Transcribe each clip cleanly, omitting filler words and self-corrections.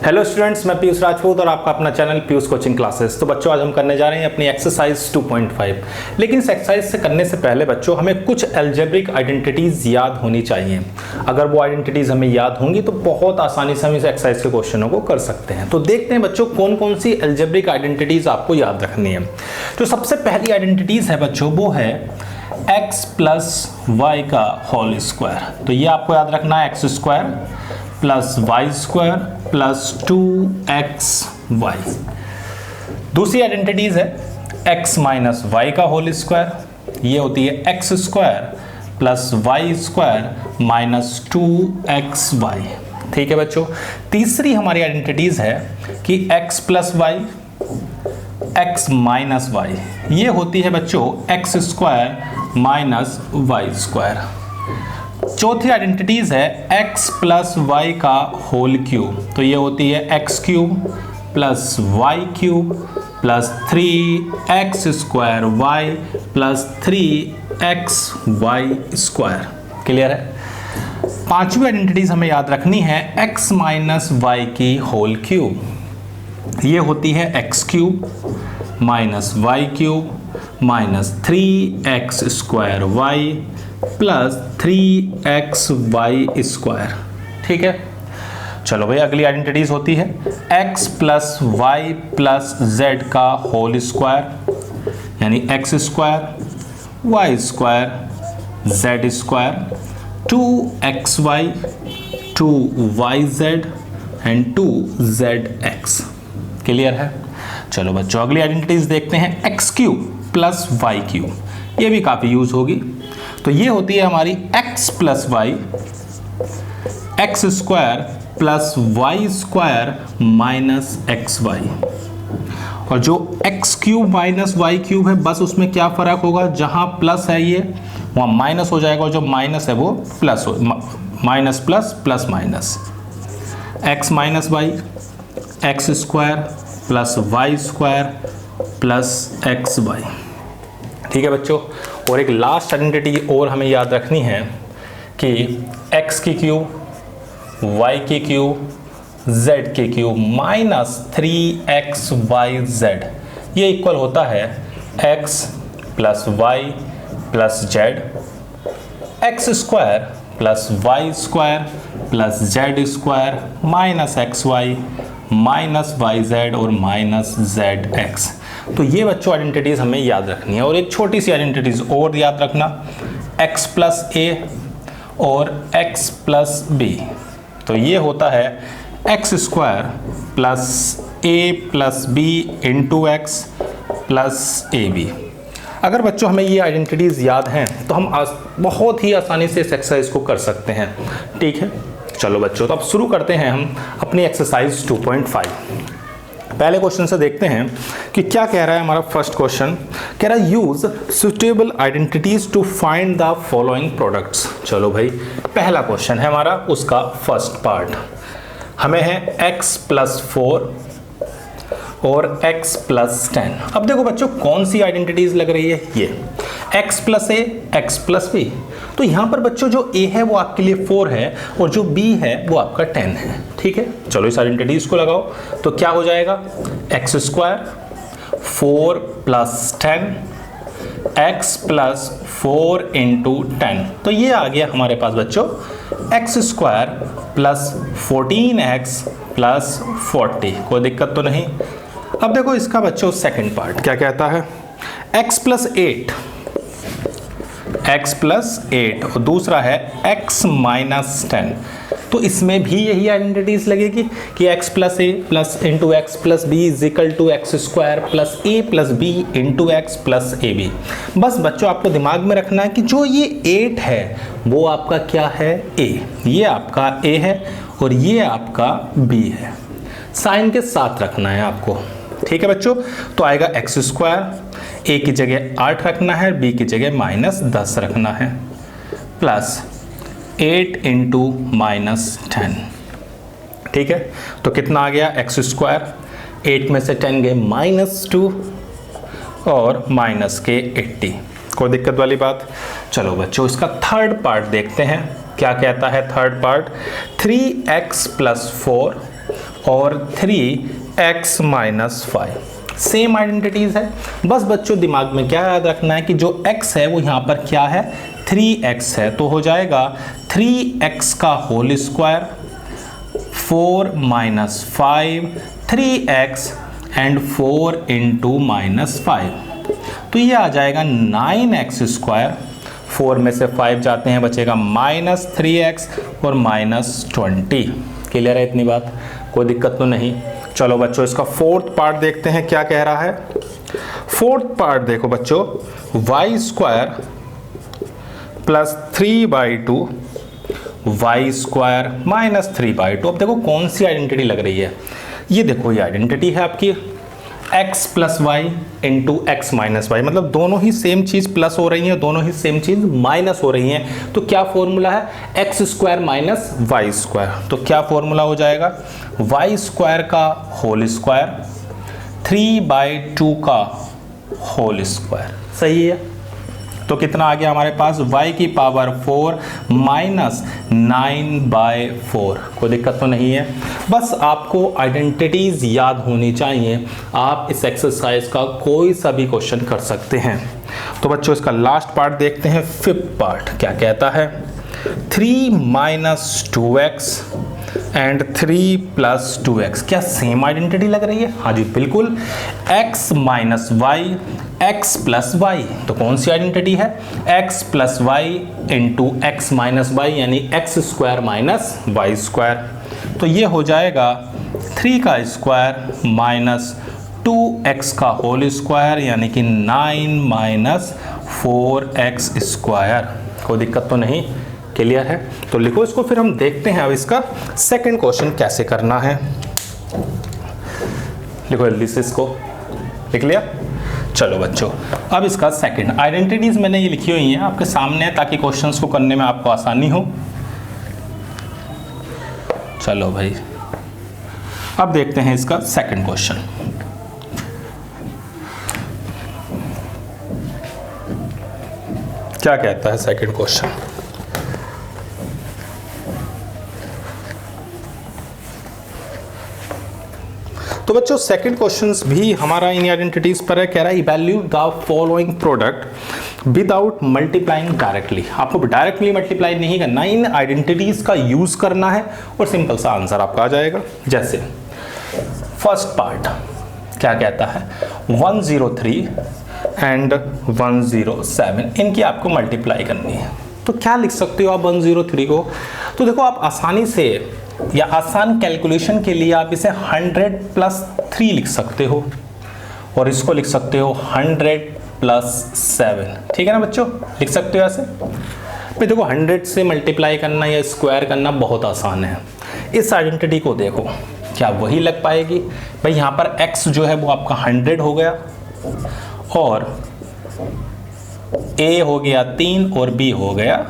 Hello students, मैं पीयूष राजपूत और आपका अपना चैनल पीयूष कोचिंग क्लासेस। तो बच्चों, आज हम करने जा रहे हैं अपनी एक्सरसाइज 2.5। लेकिन इस एक्सरसाइज से करने से पहले बच्चों हमें कुछ एल्जेब्रिक आइडेंटिटीज याद होनी चाहिए। अगर वो आइडेंटिटीज हमें याद होंगी तो बहुत आसानी से हम इस एक्सरसाइज के क्वेश्चनों को कर सकते हैं। तो देखते हैं बच्चों कौन कौन सी एल्जेब्रिक आइडेंटिटीज आपको याद रखनी है। तो सबसे पहली आइडेंटिटीज है बच्चों, वो है x प्लस वाई का होल स्क्वायर। तो ये आपको याद रखना है, x square plus y square plus 2xy। दूसरी आइडेंटिटीज है x माइनस वाई का होल स्क्वायर। ये होती है x square plus y square minus 2xy। ठीक है बच्चों। तीसरी हमारी आइडेंटिटीज है कि x plus y, x minus y. ये होती है बच्चों x square minus y square. चौथी आइडेंटिटीज है x प्लस वाई का होल क्यूब। तो ये होती है x cube plus y cube plus 3x square y plus 3xy square. Clear है। पांचवी आइडेंटिटीज हमें याद रखनी है x माइनस वाई की होल क्यूब। ये होती है x cube minus y cube minus 3x square y plus 3xy square. ठीक है। चलो भाई, अगली आइडेंटिटीज होती है x plus y plus z का होल स्क्वायर, यानी x square y square z square 2xy 2yz and 2zx। Clear है। चलो बच्चों, अगली आइडेंटिटीज देखते हैं x cube plus y cube. ये भी काफी यूज होगी। तो ये होती है हमारी x plus y x square plus y square minus x y. और जो x cube minus y cube है, बस उसमें क्या फर्क होगा, जहां प्लस है ये वहां माइनस हो जाएगा, और जो माइनस है वो प्लस हो, minus plus plus minus. x minus y x square plus y square plus x y. ठीक है बच्चों। और एक लास्ट आइडेंटिटी और हमें याद रखनी है कि x की क्यूब y की क्यूब z की क्यूब माइनस 3xyz, ये इक्वल होता है x plus y plus z x square plus y square plus z square minus x y minus y z और माइनस जेड एक्स। तो ये बच्चों आइडेंटिटीज हमें याद रखनी है। और एक छोटी सी आइडेंटिटीज और याद रखना, x प्लस ए और x प्लस बी। तो ये होता है x square plus a plus b into x plus a b. अगर बच्चों हमें ये आइडेंटिटीज याद हैं तो हम बहुत ही आसानी से इस एक्सरसाइज को कर सकते हैं। ठीक है। चलो बच्चों, तो अब शुरू करते हैं हम अपनी एक्सरसाइज 2.5। पहले क्वेश्चन से देखते हैं कि क्या कह रहा है हमारा फर्स्ट क्वेश्चन। कह रहा है use suitable identities to find the following products. चलो भाई, पहला क्वेश्चन है हमारा, उसका फर्स्ट पार्ट हमें है x प्लस 4 और x प्लस 10। अब देखो बच्चों कौन सी आइडेंटिटीज लग रही है, ये x प्लस ए एक्स प्लस बी। तो यहां पर बच्चों जो a है वो आपके लिए 4 है और जो b है वो आपका 10 है। ठीक है। चलो इस आइडेंटिटीज को लगाओ तो क्या हो जाएगा, x square 4 plus 10 x plus 4 into 10। तो ये आ गया हमारे पास बच्चों x square plus 14x plus 40। कोई दिक्कत तो नहीं। अब देखो इसका बच्चों सेकंड पार्ट क्या कहता है, x प्लस 8 और दूसरा है x माइनस 10। तो इसमें भी यही आइडेंटिटीज लगेगी कि x plus a plus into x plus b is equal to x square plus a plus b into x plus a b. बस बच्चों आपको दिमाग में रखना है कि जो ये 8 है वो आपका क्या है, a। ये आपका a है और ये आपका b है। साइन के साथ रखना है आपको। ठीक है बच्चों। तो आएगा एक्स स्क्वायर, a की जगह 8 रखना है, b की जगह माइनस 10 रखना है, प्लस 8 इंटू माइनस 10। ठीक है। तो कितना आ गया, एक्स स्क्वायर 8 में से 10 गए माइनस 2 और माइनस के 80। कोई दिक्कत वाली बात। चलो बच्चों इसका थर्ड पार्ट देखते हैं क्या कहता है। थर्ड पार्ट 3x प्लस 4 और 3x माइनस 5 सेम आइडेंटिटीज है। बस बच्चों दिमाग में क्या याद रखना है कि जो x है वो यहाँ पर क्या है 3x है, तो हो जाएगा 3x का whole square 4 minus 5 3x and 4 into minus 5, तो ये आ जाएगा 9x स्क्वायर, 4 में से 5 जाते हैं बचेगा माइनस 3x और माइनस 20। क्लियर है इतनी बात, कोई दिक्कत तो नहीं। चलो बच्चों इसका फोर्थ पार्ट देखते हैं क्या कह रहा है। फोर्थ पार्ट देखो बच्चों, y square plus 3/2 y square minus 3/2। अब देखो कौन सी आइडेंटिटी लग रही है, ये देखो ये आइडेंटिटी है आपकी x plus y into x minus y, मतलब दोनों ही सेम चीज प्लस हो रही है, दोनों ही सेम चीज माइनस हो रही है। तो क्या फॉर्मूला है x square minus y square, तो क्या फॉर्मूला हो जाएगा वाई स्क्वायर का होल स्क्वायर 3/2 का होल स्क्वायर, सही है। तो कितना आ गया हमारे पास y की पावर 4 माइनस 9/4, कोई दिक्कत तो नहीं है। बस आपको आइडेंटिटीज याद होनी चाहिए, आप इस एक्सरसाइज का कोई सा भी क्वेश्चन कर सकते हैं। तो बच्चों इसका लास्ट पार्ट देखते हैं, फिफ्थ पार्ट क्या कहता है 3 minus 2x and 3 plus 2x, क्या सेम आइडेंटिटी लग रही है? हाँ जी बिल्कुल, x minus y x plus y, तो कौन सी आइडेंटिटी है x plus y into x minus y, यानी x square minus y square. तो ये हो जाएगा 3 का स्क्वायर माइनस 2x का होल स्क्वायर, यानी कि 9 माइनस 4x स्क्वायर। कोई दिक्कत तो नहीं, क्लियर है। तो लिखो इसको, फिर हम देखते हैं अब इसका सेकंड क्वेश्चन कैसे करना है। लिखो जल्दी से इसको, लिख लिया। चलो बच्चों अब इसका सेकंड, आइडेंटिटीज मैंने ये लिखी हुई हैं आपके सामने ताकि क्वेश्चंस को करने में आपको आसानी हो। चलो भाई अब देखते हैं इसका सेकंड क्वेश्चन। क्या कहता है सेकंड क्वेश्चन, तो बच्चों सेकंड क्वेश्चंस भी हमारा इन आइडेंटिटीज पर है। कह रहा है evaluate the following product without multiplying directly. आपको डायरेक्टली मल्टीप्लाई नहीं करना, इन आइडेंटिटीज का यूज करना है और सिंपल सा आंसर आपका आ जाएगा। जैसे फर्स्ट पार्ट क्या कहता है 103 एंड 107, इनकी आपको मल्टीप्लाई करनी है। तो क्या लिख सकते हो आप 103 को, तो देखो आप आसानी से या आसान कैलकुलेशन के लिए आप इसे 100 प्लस 3 लिख सकते हो और इसको लिख सकते हो 100 प्लस 7, ठीक है ना बच्चों, लिख सकते हो ऐसे। भाई देखो 100 से मल्टीप्लाई करना या स्क्वायर करना बहुत आसान है। इस आइडेंटिटी को देखो, क्या वही लग पाएगी? भाई यहाँ पर x जो है वो आपका 100 हो गया और a हो गया 3 और b हो गया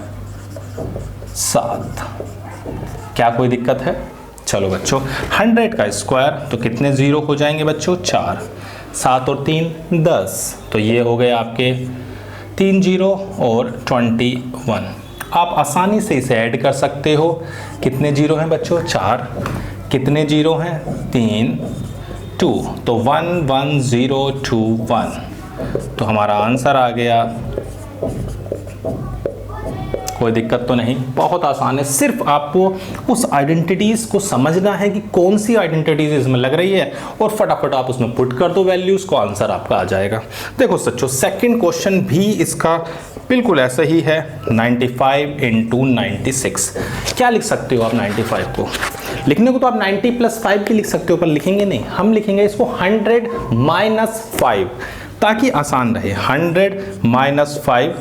7, क्या कोई दिक्कत है? चलो बच्चों 100 का स्क्वायर तो कितने जीरो हो जाएंगे बच्चों 4, 7 और 3 10, तो ये हो गए आपके 3 जीरो और 21। आप आसानी से इसे ऐड कर सकते हो। कितने जीरो हैं बच्चों 4, कितने जीरो हैं 3 2, तो 1 1 0 2 1, तो हमारा आंसर आ गया। कोई दिक्कत तो नहीं, बहुत आसान है। सिर्फ आपको उस आइडेंटिटीज को समझना है कि कौन सी आइडेंटिटीज इसमें लग रही है और फटाफट आप उसमें पुट कर दो वैल्यूज को, आंसर आपका आ जाएगा। देखो बच्चों सेकंड क्वेश्चन भी इसका बिल्कुल ऐसा ही है 95 इंटू 96। क्या लिख सकते हो आप 95 को? लिखने को तो आप 90 प्लस 5 भी लिख सकते हो, पर लिखेंगे नहीं, हम लिखेंगे इसको 100 माइनस 5 ताकि आसान रहे। 100 माइनस 5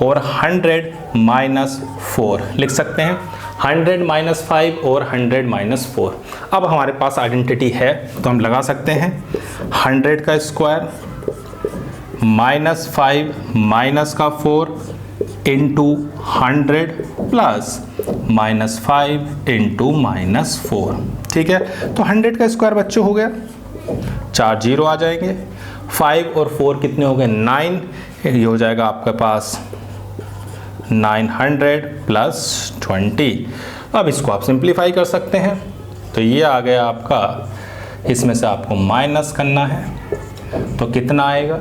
और 100 माइनस 4 लिख सकते हैं, 100 माइनस 5 और 100 माइनस 4। अब हमारे पास आइडेंटिटी है तो हम लगा सकते हैं 100 का स्क्वायर माइनस 5 माइनस का 4 into 100 plus minus 5 into minus 4, ठीक है। तो 100 का स्क्वायर बच्चों हो गया, 4 जीरो आ जाएंगे, 5 और 4 कितने हो गए 9, ये हो जाएगा आपके पास 900 प्लस 20। अब इसको आप सिंप्लीफाई कर सकते हैं, तो ये आ गया आपका, इसमें से आपको माइनस करना है, तो कितना आएगा,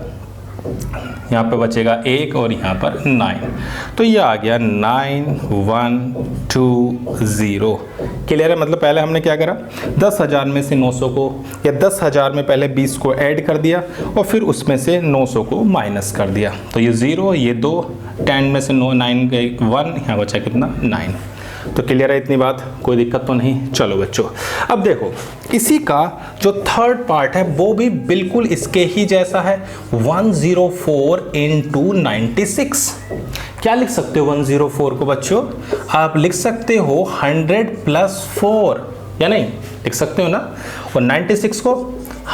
यहाँ पे बचेगा 1 और यहाँ पर 9, तो ये आ गया 9120। क्लियर है? मतलब पहले हमने क्या करा, 10,000 में से 900 को, या 10,000 में पहले 20 को ऐड कर दिया और फिर उसमें से 900 को माइनस कर दिया, तो ये 0, ये 2, 10 में से 9 गए 1, यहाँ बचा कितना 9। तो क्लियर है इतनी बात, कोई दिक्कत तो नहीं। चलो बच्चों, अब देखो इसी का जो थर्ड पार्ट है वो भी बिल्कुल इसके ही जैसा है, 104 into 96। क्या लिख सकते हो 104 को बच्चों? आप लिख सकते हो 100 + 4, या नहीं लिख सकते हो ना, और 96 को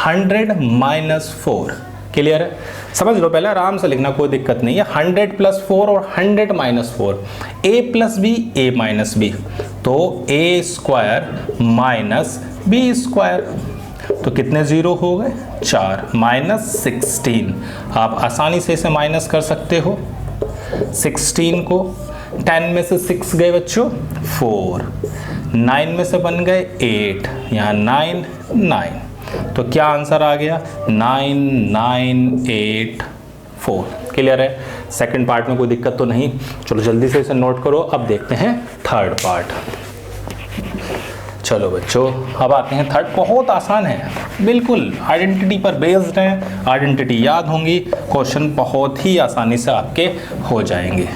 100 - 4। क्लियर है? समझ लो, पहले आराम से लिखना, कोई दिक्कत नहीं है। 100 + 4 और 100 - 4, a + b a - b, तो a² - b², तो कितने जीरो हो गए 4, -16। आप आसानी से इसे माइनस कर सकते हो। 16 को 10 में से 6 गए बच्चों 4, 9 में से बन गए 8, यहाँ 9 9, तो क्या आंसर आ गया 9984। क्लियर है? सेकंड पार्ट में कोई दिक्कत तो नहीं। चलो जल्दी से इसे नोट करो। अब देखते हैं थर्ड पार्ट। चलो बच्चों, अब आते हैं थर्ड। बहुत आसान है, बिल्कुल आइडेंटिटी पर बेस्ड है, आइडेंटिटी याद होंगी, क्वेश्चन बहुत ही आसानी से आपके हो जाएंगे।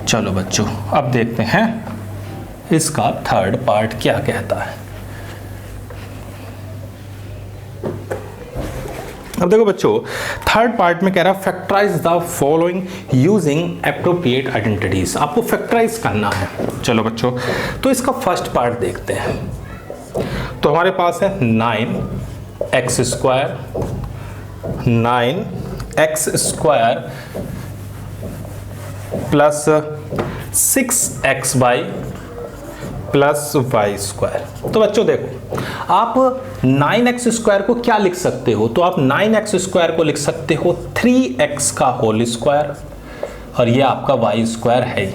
चलो बच्चों, अब देखते हैं इसका थर्ड पार्ट क्या कहता है। अब देखो बच्चों, थर्ड पार्ट में कह रहा है factorise the following using appropriate identities. आपको फैक्टराइज करना है। चलो बच्चों, तो इसका फर्स्ट पार्ट देखते हैं। तो हमारे पास है 9x² 9x² plus 6xy plus y²। तो बच्चों देखो, आप 9x² को क्या लिख सकते हो? तो आप 9x² को लिख सकते हो 3x का होल स्क्वायर, और ये आपका y² है ही।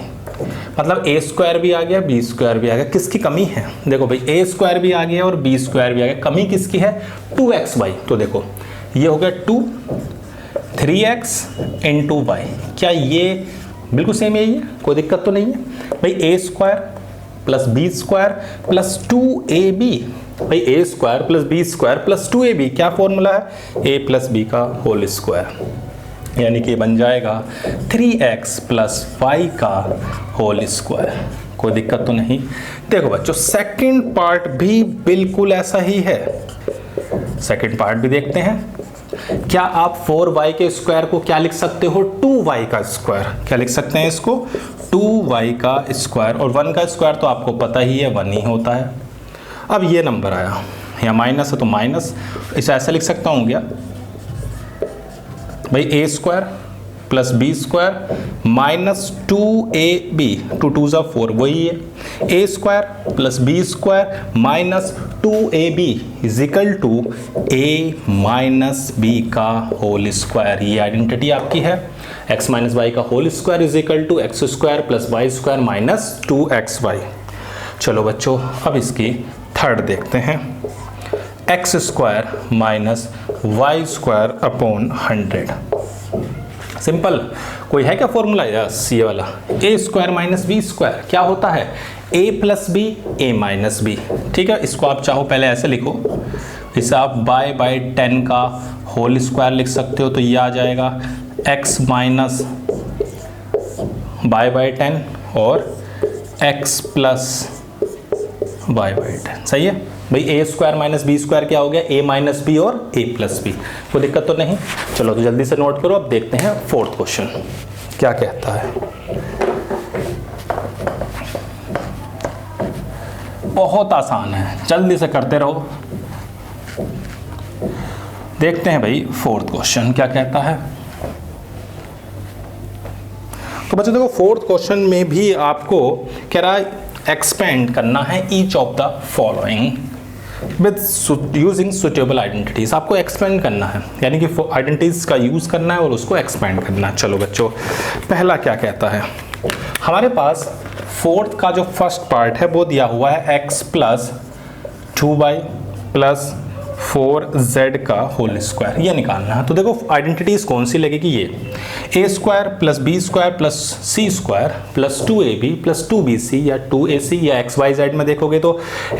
मतलब a² भी आ गया, b² भी आ गया। किसकी कमी है? देखो भाई, a² भी आ गया और b² भी आ गया। कमी किसकी है? 2xy। तो देखो ये हो गया 2, 3x × y। क्या ये बिल्कुल सेम यही है? कोई दिक्कत तो नहीं है भाई। a² plus b² plus 2ab, भाई a² plus b² plus 2ab, क्या फॉर्मूला है? a प्लस b का होल स्क्वायर, यानी कि बन जाएगा 3x प्लस y का होल स्क्वायर। कोई दिक्कत तो नहीं। देखो बच्चों, सेकंड पार्ट भी बिल्कुल ऐसा ही है। सेकंड पार्ट भी देखते हैं। क्या आप 4y के स्क्वायर को क्या लिख सकते हो? 2y का स्क्वायर। क्या लिख सकते हैं इसको? 2y का स्क्वायर। और 1 का स्क्वायर तो आपको पता ही है 1 ही होता है। अब ये नंबर आया, यहाँ माइनस है तो माइनस, इसे ऐसा लिख सकता हूँ क्या भाई? a² plus b² minus 2ab, 2 2 = 4, वही है। a² plus b² minus 2ab is equal to a minus b का होल स्क्वायर। ये आइडेंटिटी आपकी है। x माइनस y का whole square is equal to x² plus y² minus 2xy। चलो बच्चों, अब इसकी थर्ड देखते हैं। x² minus y² upon 100। Simple. कोई है क्या फॉर्मूला? यस, ये वाला a² माइनस b²। क्या होता है? a plus b a minus b। ठीक है, इसको आप चाहो पहले ऐसे लिखो, इसे आप y/10 का होल स्क्वायर लिख सकते हो, तो ये आ जाएगा x माइनस y/10 और x प्लस y/10। सही है भाई। a² माइनस b² क्या हो गया? a माइनस b और a प्लस b। कोई दिक्कत तो नहीं। चलो तो जल्दी से नोट करो। अब देखते हैं फोर्थ क्वेश्चन क्या कहता है। बहुत आसान है, जल्दी से करते रहो। देखते हैं भाई फोर्थ क्वेश्चन क्या कहता है। तो बच्चों देखो, फोर्थ क्वेश्चन में भी आपको कह रहा है एक्सपेंड करना है each of the following with using suitable identities. आपको एक्सपेंड करना है, यानी कि आइडेंटिटीज का यूज करना है और उसको एक्सपेंड करना है। चलो बच्चों, पहला क्या कहता है? हमारे पास फोर्थ का जो फर्स्ट पार्ट है वो दिया हुआ है x plus 2y plus 4z का होल स्क्वायर, ये निकालना है। तो देखो आइडेंटिटीज कौन सी लगेगी, ये a square plus b square plus c square plus 2ab plus 2bc या 2ac, या xyz में देखोगे तो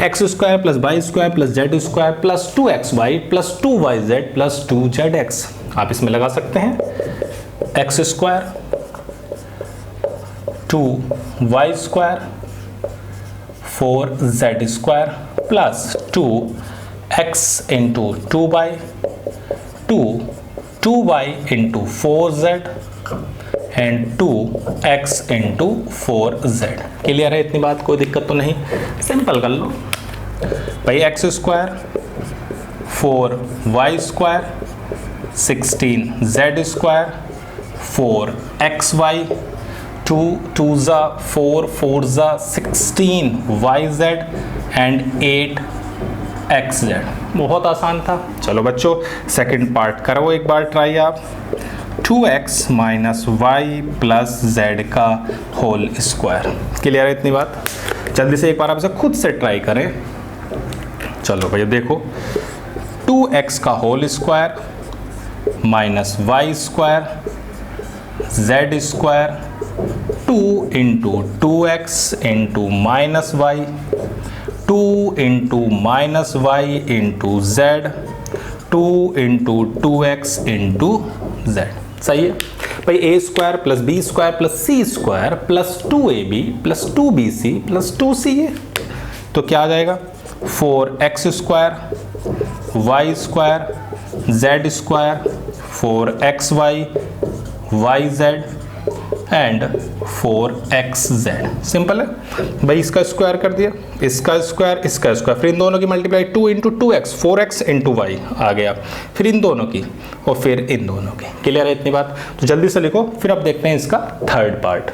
x square plus y square plus z square plus 2xy plus 2yz plus 2zx। आप इसमें लगा सकते हैं x square 2y square 4z square plus 2x into 2y 2y into 4z and 2x into 4z। Clear है इतनी बात, कोई दिक्कत तो नहीं, सिंपल कर लो भाई। x square 4y square 16z square 4xy 2 2 4 4 16yz and 8xz। बहुत आसान था। चलो बच्चों सेकंड पार्ट करो एक बार ट्राई आप। 2x minus y plus z का होल स्क्वायर। क्लियर है इतनी बात, जल्दी से एक बार आप इसे खुद से ट्राई करें। चलो भैया देखो 2x का whole square minus y square z square 2 into 2x into minus y 2 into minus y into z 2 into 2x into z. सही है भाई। a square plus b square plus c square plus 2ab plus 2bc plus 2ca, तो क्या आ जाएगा 4x square y square z square 4xy yz and 4xz। Simple है भाई। इसका स्क्वायर कर दिया, इसका स्क्वायर, इसका स्क्वायर, फिर इन दोनों की multiply 2 into 2x 4x into y आ गया, फिर इन दोनों की और फिर इन दोनों की। क्लियर है इतनी बात, तो जल्दी से लिखो। फिर अब देखते हैं इसका थर्ड पार्ट।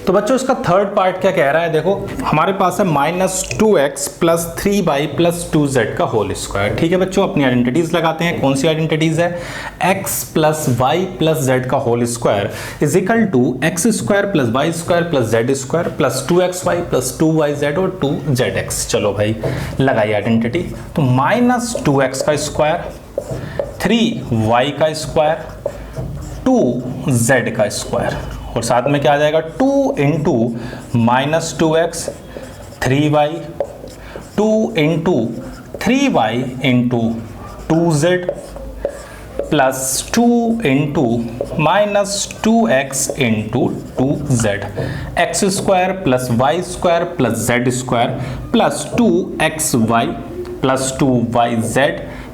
तो बच्चों इसका थर्ड पार्ट क्या कह रहा है, देखो हमारे पास है minus 2x plus 3y plus 2z का होल स्क्वायर। ठीक है बच्चों, अपनी आइडेंटिटीज लगाते हैं। कौन सी आइडेंटिटीज है, x plus y plus z का whole square is equal to x square plus y square plus z square plus 2xy plus 2yz और 2zx। चलो भाई लगाइए आइडेंटिटी। तो माइनस 2x का स्क्वायर 3y का स्क्वायर 2z का स्क्वायर और साथ में क्या आ जाएगा 2 into minus 2x 3y 2 into 3y into 2z plus 2 into minus 2x into 2z x square plus y square plus z square plus 2xy plus 2yz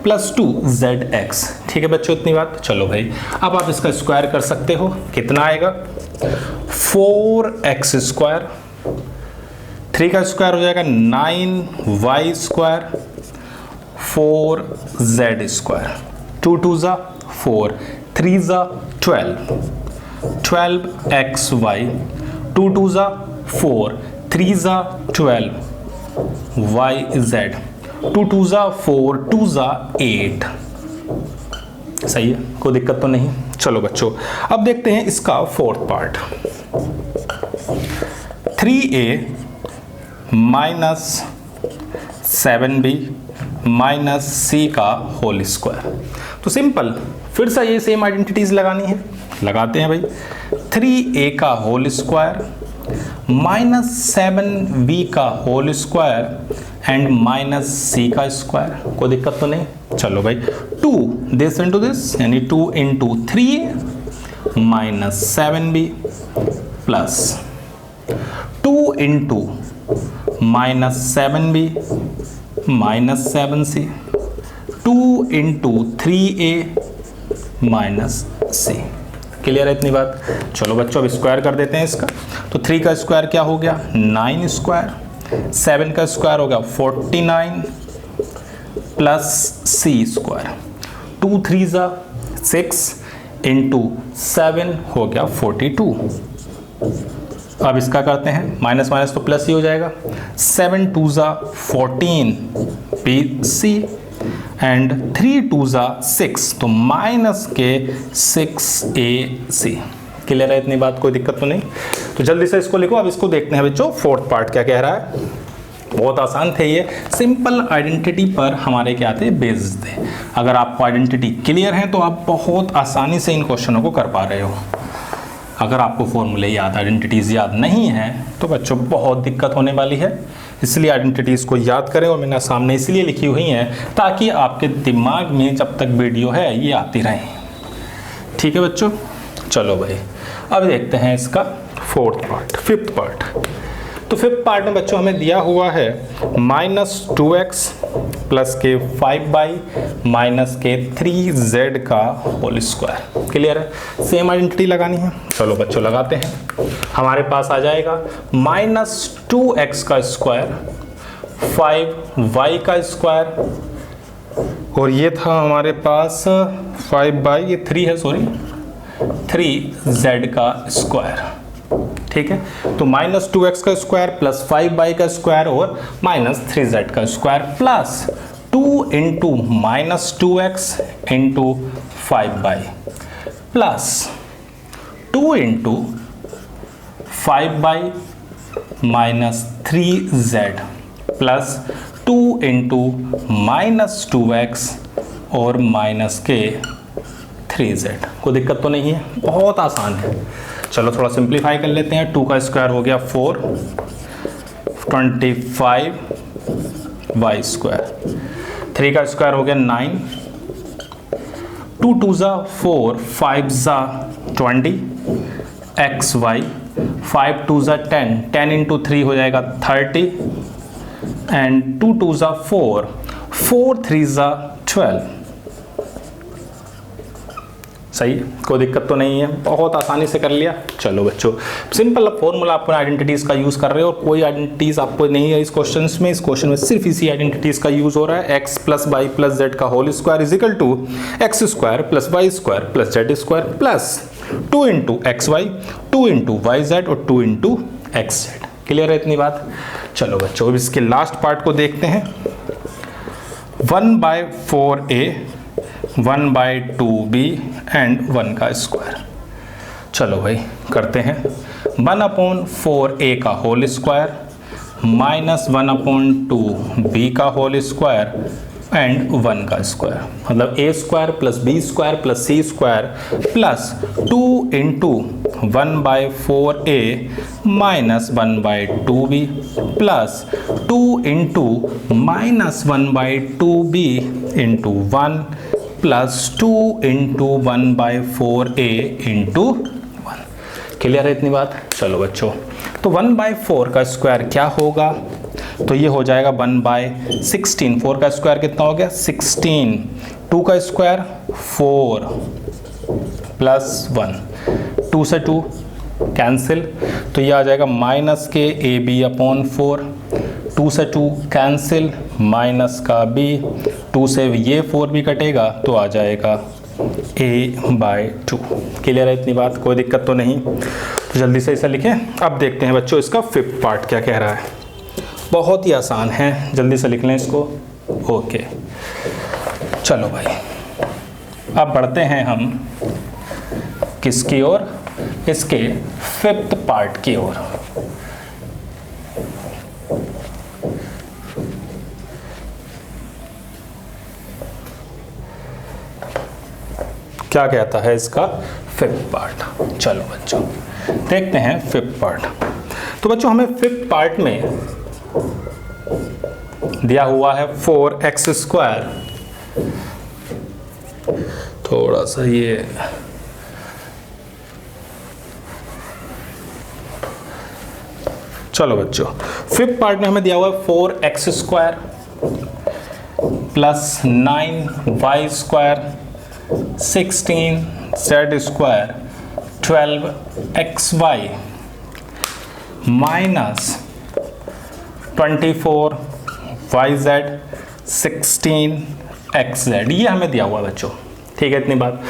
plus 2zx। ठीक है बच्चों इतनी बात। चलो भाई अब आप इसका स्क्वायर कर सकते हो, कितना आएगा 4x स्क्वायर 3 का स्क्वायर हो जाएगा 9y square 4z square 2 2 4 3 12 12xy 2 2 4 3 12 yz 2 2 4 2 8। सही है, कोई दिक्कत तो नहीं। चलो बच्चों अब देखते हैं इसका fourth part. 3a minus 7b minus c का होल स्क्वायर। तो सिंपल फिर से ये सेम आइडेंटिटीज लगानी है, लगाते हैं भाई। 3a का होल स्क्वायर माइनस 7b का whole square and minus c का स्क्वायर। कोई दिक्कत तो नहीं। चलो भाई 2 दिस इंटू दिस यानी 2 into 3a minus 7b plus 2 into minus 7b minus 7c 2 into 3a minus c। Clear है इतनी बात। चलो बच्चों अब स्क्वायर कर देते हैं इसका। तो 3 का स्क्वायर क्या हो गया 9 स्क्वायर, 7 का स्क्वायर हो गया 49 प्लस c स्क्वायर 2 3 6 इंटू 7 हो गया 42। अब इसका करते हैं माइनस माइनस तो प्लस ही हो जाएगा 7 2 14 bc एंड 3 2 6 तो माइनस के 6ac। क्लियर है इतनी बात, कोई दिक्कत तो नहीं। तो जल्दी से इसको लिखो। अब इसको देखते हैं बच्चों फोर्थ पार्ट क्या कह रहा है। बहुत आसान थे ये, सिंपल आइडेंटिटी पर हमारे क्या थे, बेस्ड थे। अगर आपको आइडेंटिटी क्लियर है तो आप बहुत आसानी से इन क्वेश्चनों को कर पा रहे हो। अगर आपको फॉर्मूले याद, आइडेंटिटीज याद नहीं है तो बच्चों बहुत दिक्कत होने वाली है। इसलिए आइडेंटिटीज को याद करें, और मैंने सामने इसलिए लिखी हुई हैं ताकि आपके दिमाग में जब तक वीडियो है ये आती रहे। ठीक है बच्चों, चलो भाई अब देखते हैं इसका फिफ्थ पार्ट। तो फिफ्थ पार्ट में बच्चों हमें दिया हुआ है -2x प्लस के 5y माइनस के 3z का होल स्क्वायर। क्लियर है, सेम आइडेंटिटी लगानी है। चलो बच्चों लगाते हैं। हमारे पास आ जाएगा -2x का स्क्वायर, 5y का स्क्वायर, और ये था हमारे पास 5y, ये 3 है सॉरी, 3z का स्क्वायर। ठीक है, तो -2x का स्क्वायर प्लस 5y का स्क्वायर और -3z का square plus 2 into -2x into 5y plus 2 into 5y minus 3z plus 2 into -2x और माइनस के 3z। कोई दिक्कत तो नहीं है, बहुत आसान है। चलो थोड़ा सिंप्लीफाई कर लेते हैं। 2 का स्क्वायर हो गया 4, 25 y स्क्वायर, 3 का स्क्वायर हो गया 9, 2 2 ज़ा 4, 5 ज़ा 20 xy, 5 2 ज़ा 10, 10 इंटू 3 हो जाएगा 30 एंड 2 2 ज़ा 4, 4 3 ज़ा 12। सही, कोई दिक्कत तो नहीं है, बहुत आसानी से कर लिया। चलो बच्चों, सिंपल फॉर्मूला आपको आइडेंटिटीज का यूज कर रहे हो, और कोई आइडेंटिटीज आपको नहीं है इस क्वेश्चन में सिर्फ इसी आइडेंटिटीज का यूज हो रहा है। x plus y plus z का whole square is equal to x square plus y square plus z square plus 2 into x y, 2 into y z और 2 इंटू एक्स जेड। क्लियर है इतनी बात? चलो बच्चों अब इसके लास्ट पार्ट को देखते हैं। 1/4a 1/2b एंड 1 का स्क्वायर। चलो भाई करते हैं। 1/4a का होल स्क्वायर माइनस 1/2b का होल स्क्वायर एंड 1 का स्क्वायर, मतलब a square plus b square plus c square plus 2 into 1/4a minus 1/2b plus 2 into minus 1/2b into 1 plus 2 into 1/4a into 1। Clear है इतनी बात? चलो बच्चों, तो 1/4 का स्क्वायर क्या होगा? तो ये हो जाएगा 1/16। 4 का स्क्वायर कितना हो गया? 16। 2 का स्क्वायर 4 प्लस 1, 2 से 2 कैंसिल, तो ये आ जाएगा माइनस के ab/4, 2 से 2 कैंसिल, माइनस का b, 2 से ये 4 भी कटेगा तो आ जाएगा a/2। क्लियर है इतनी बात? कोई दिक्कत तो नहीं? तो जल्दी से इसे लिखें। अब देखते हैं बच्चों इसका फिफ्थ पार्ट क्या कह रहा है। बहुत ही आसान है, जल्दी से लिख लें इसको। ओके चलो भाई, अब बढ़ते हैं हम किसकी ओर? इसके फिफ्थ पार्ट की ओर। क्या कहता है इसका फिफ्थ पार्ट? चलो बच्चों देखते हैं फिफ्थ पार्ट। तो बच्चों हमें फिफ्थ पार्ट में दिया हुआ है 4x स्क्वायर। थोड़ा सा ये चलो बच्चों, फिफ्थ पार्ट में हमें दिया हुआ है 4x square plus 9y square 16z square 12xy minus 24yz 16xz। ये हमें दिया हुआ है बच्चों। ठीक है इतनी बात?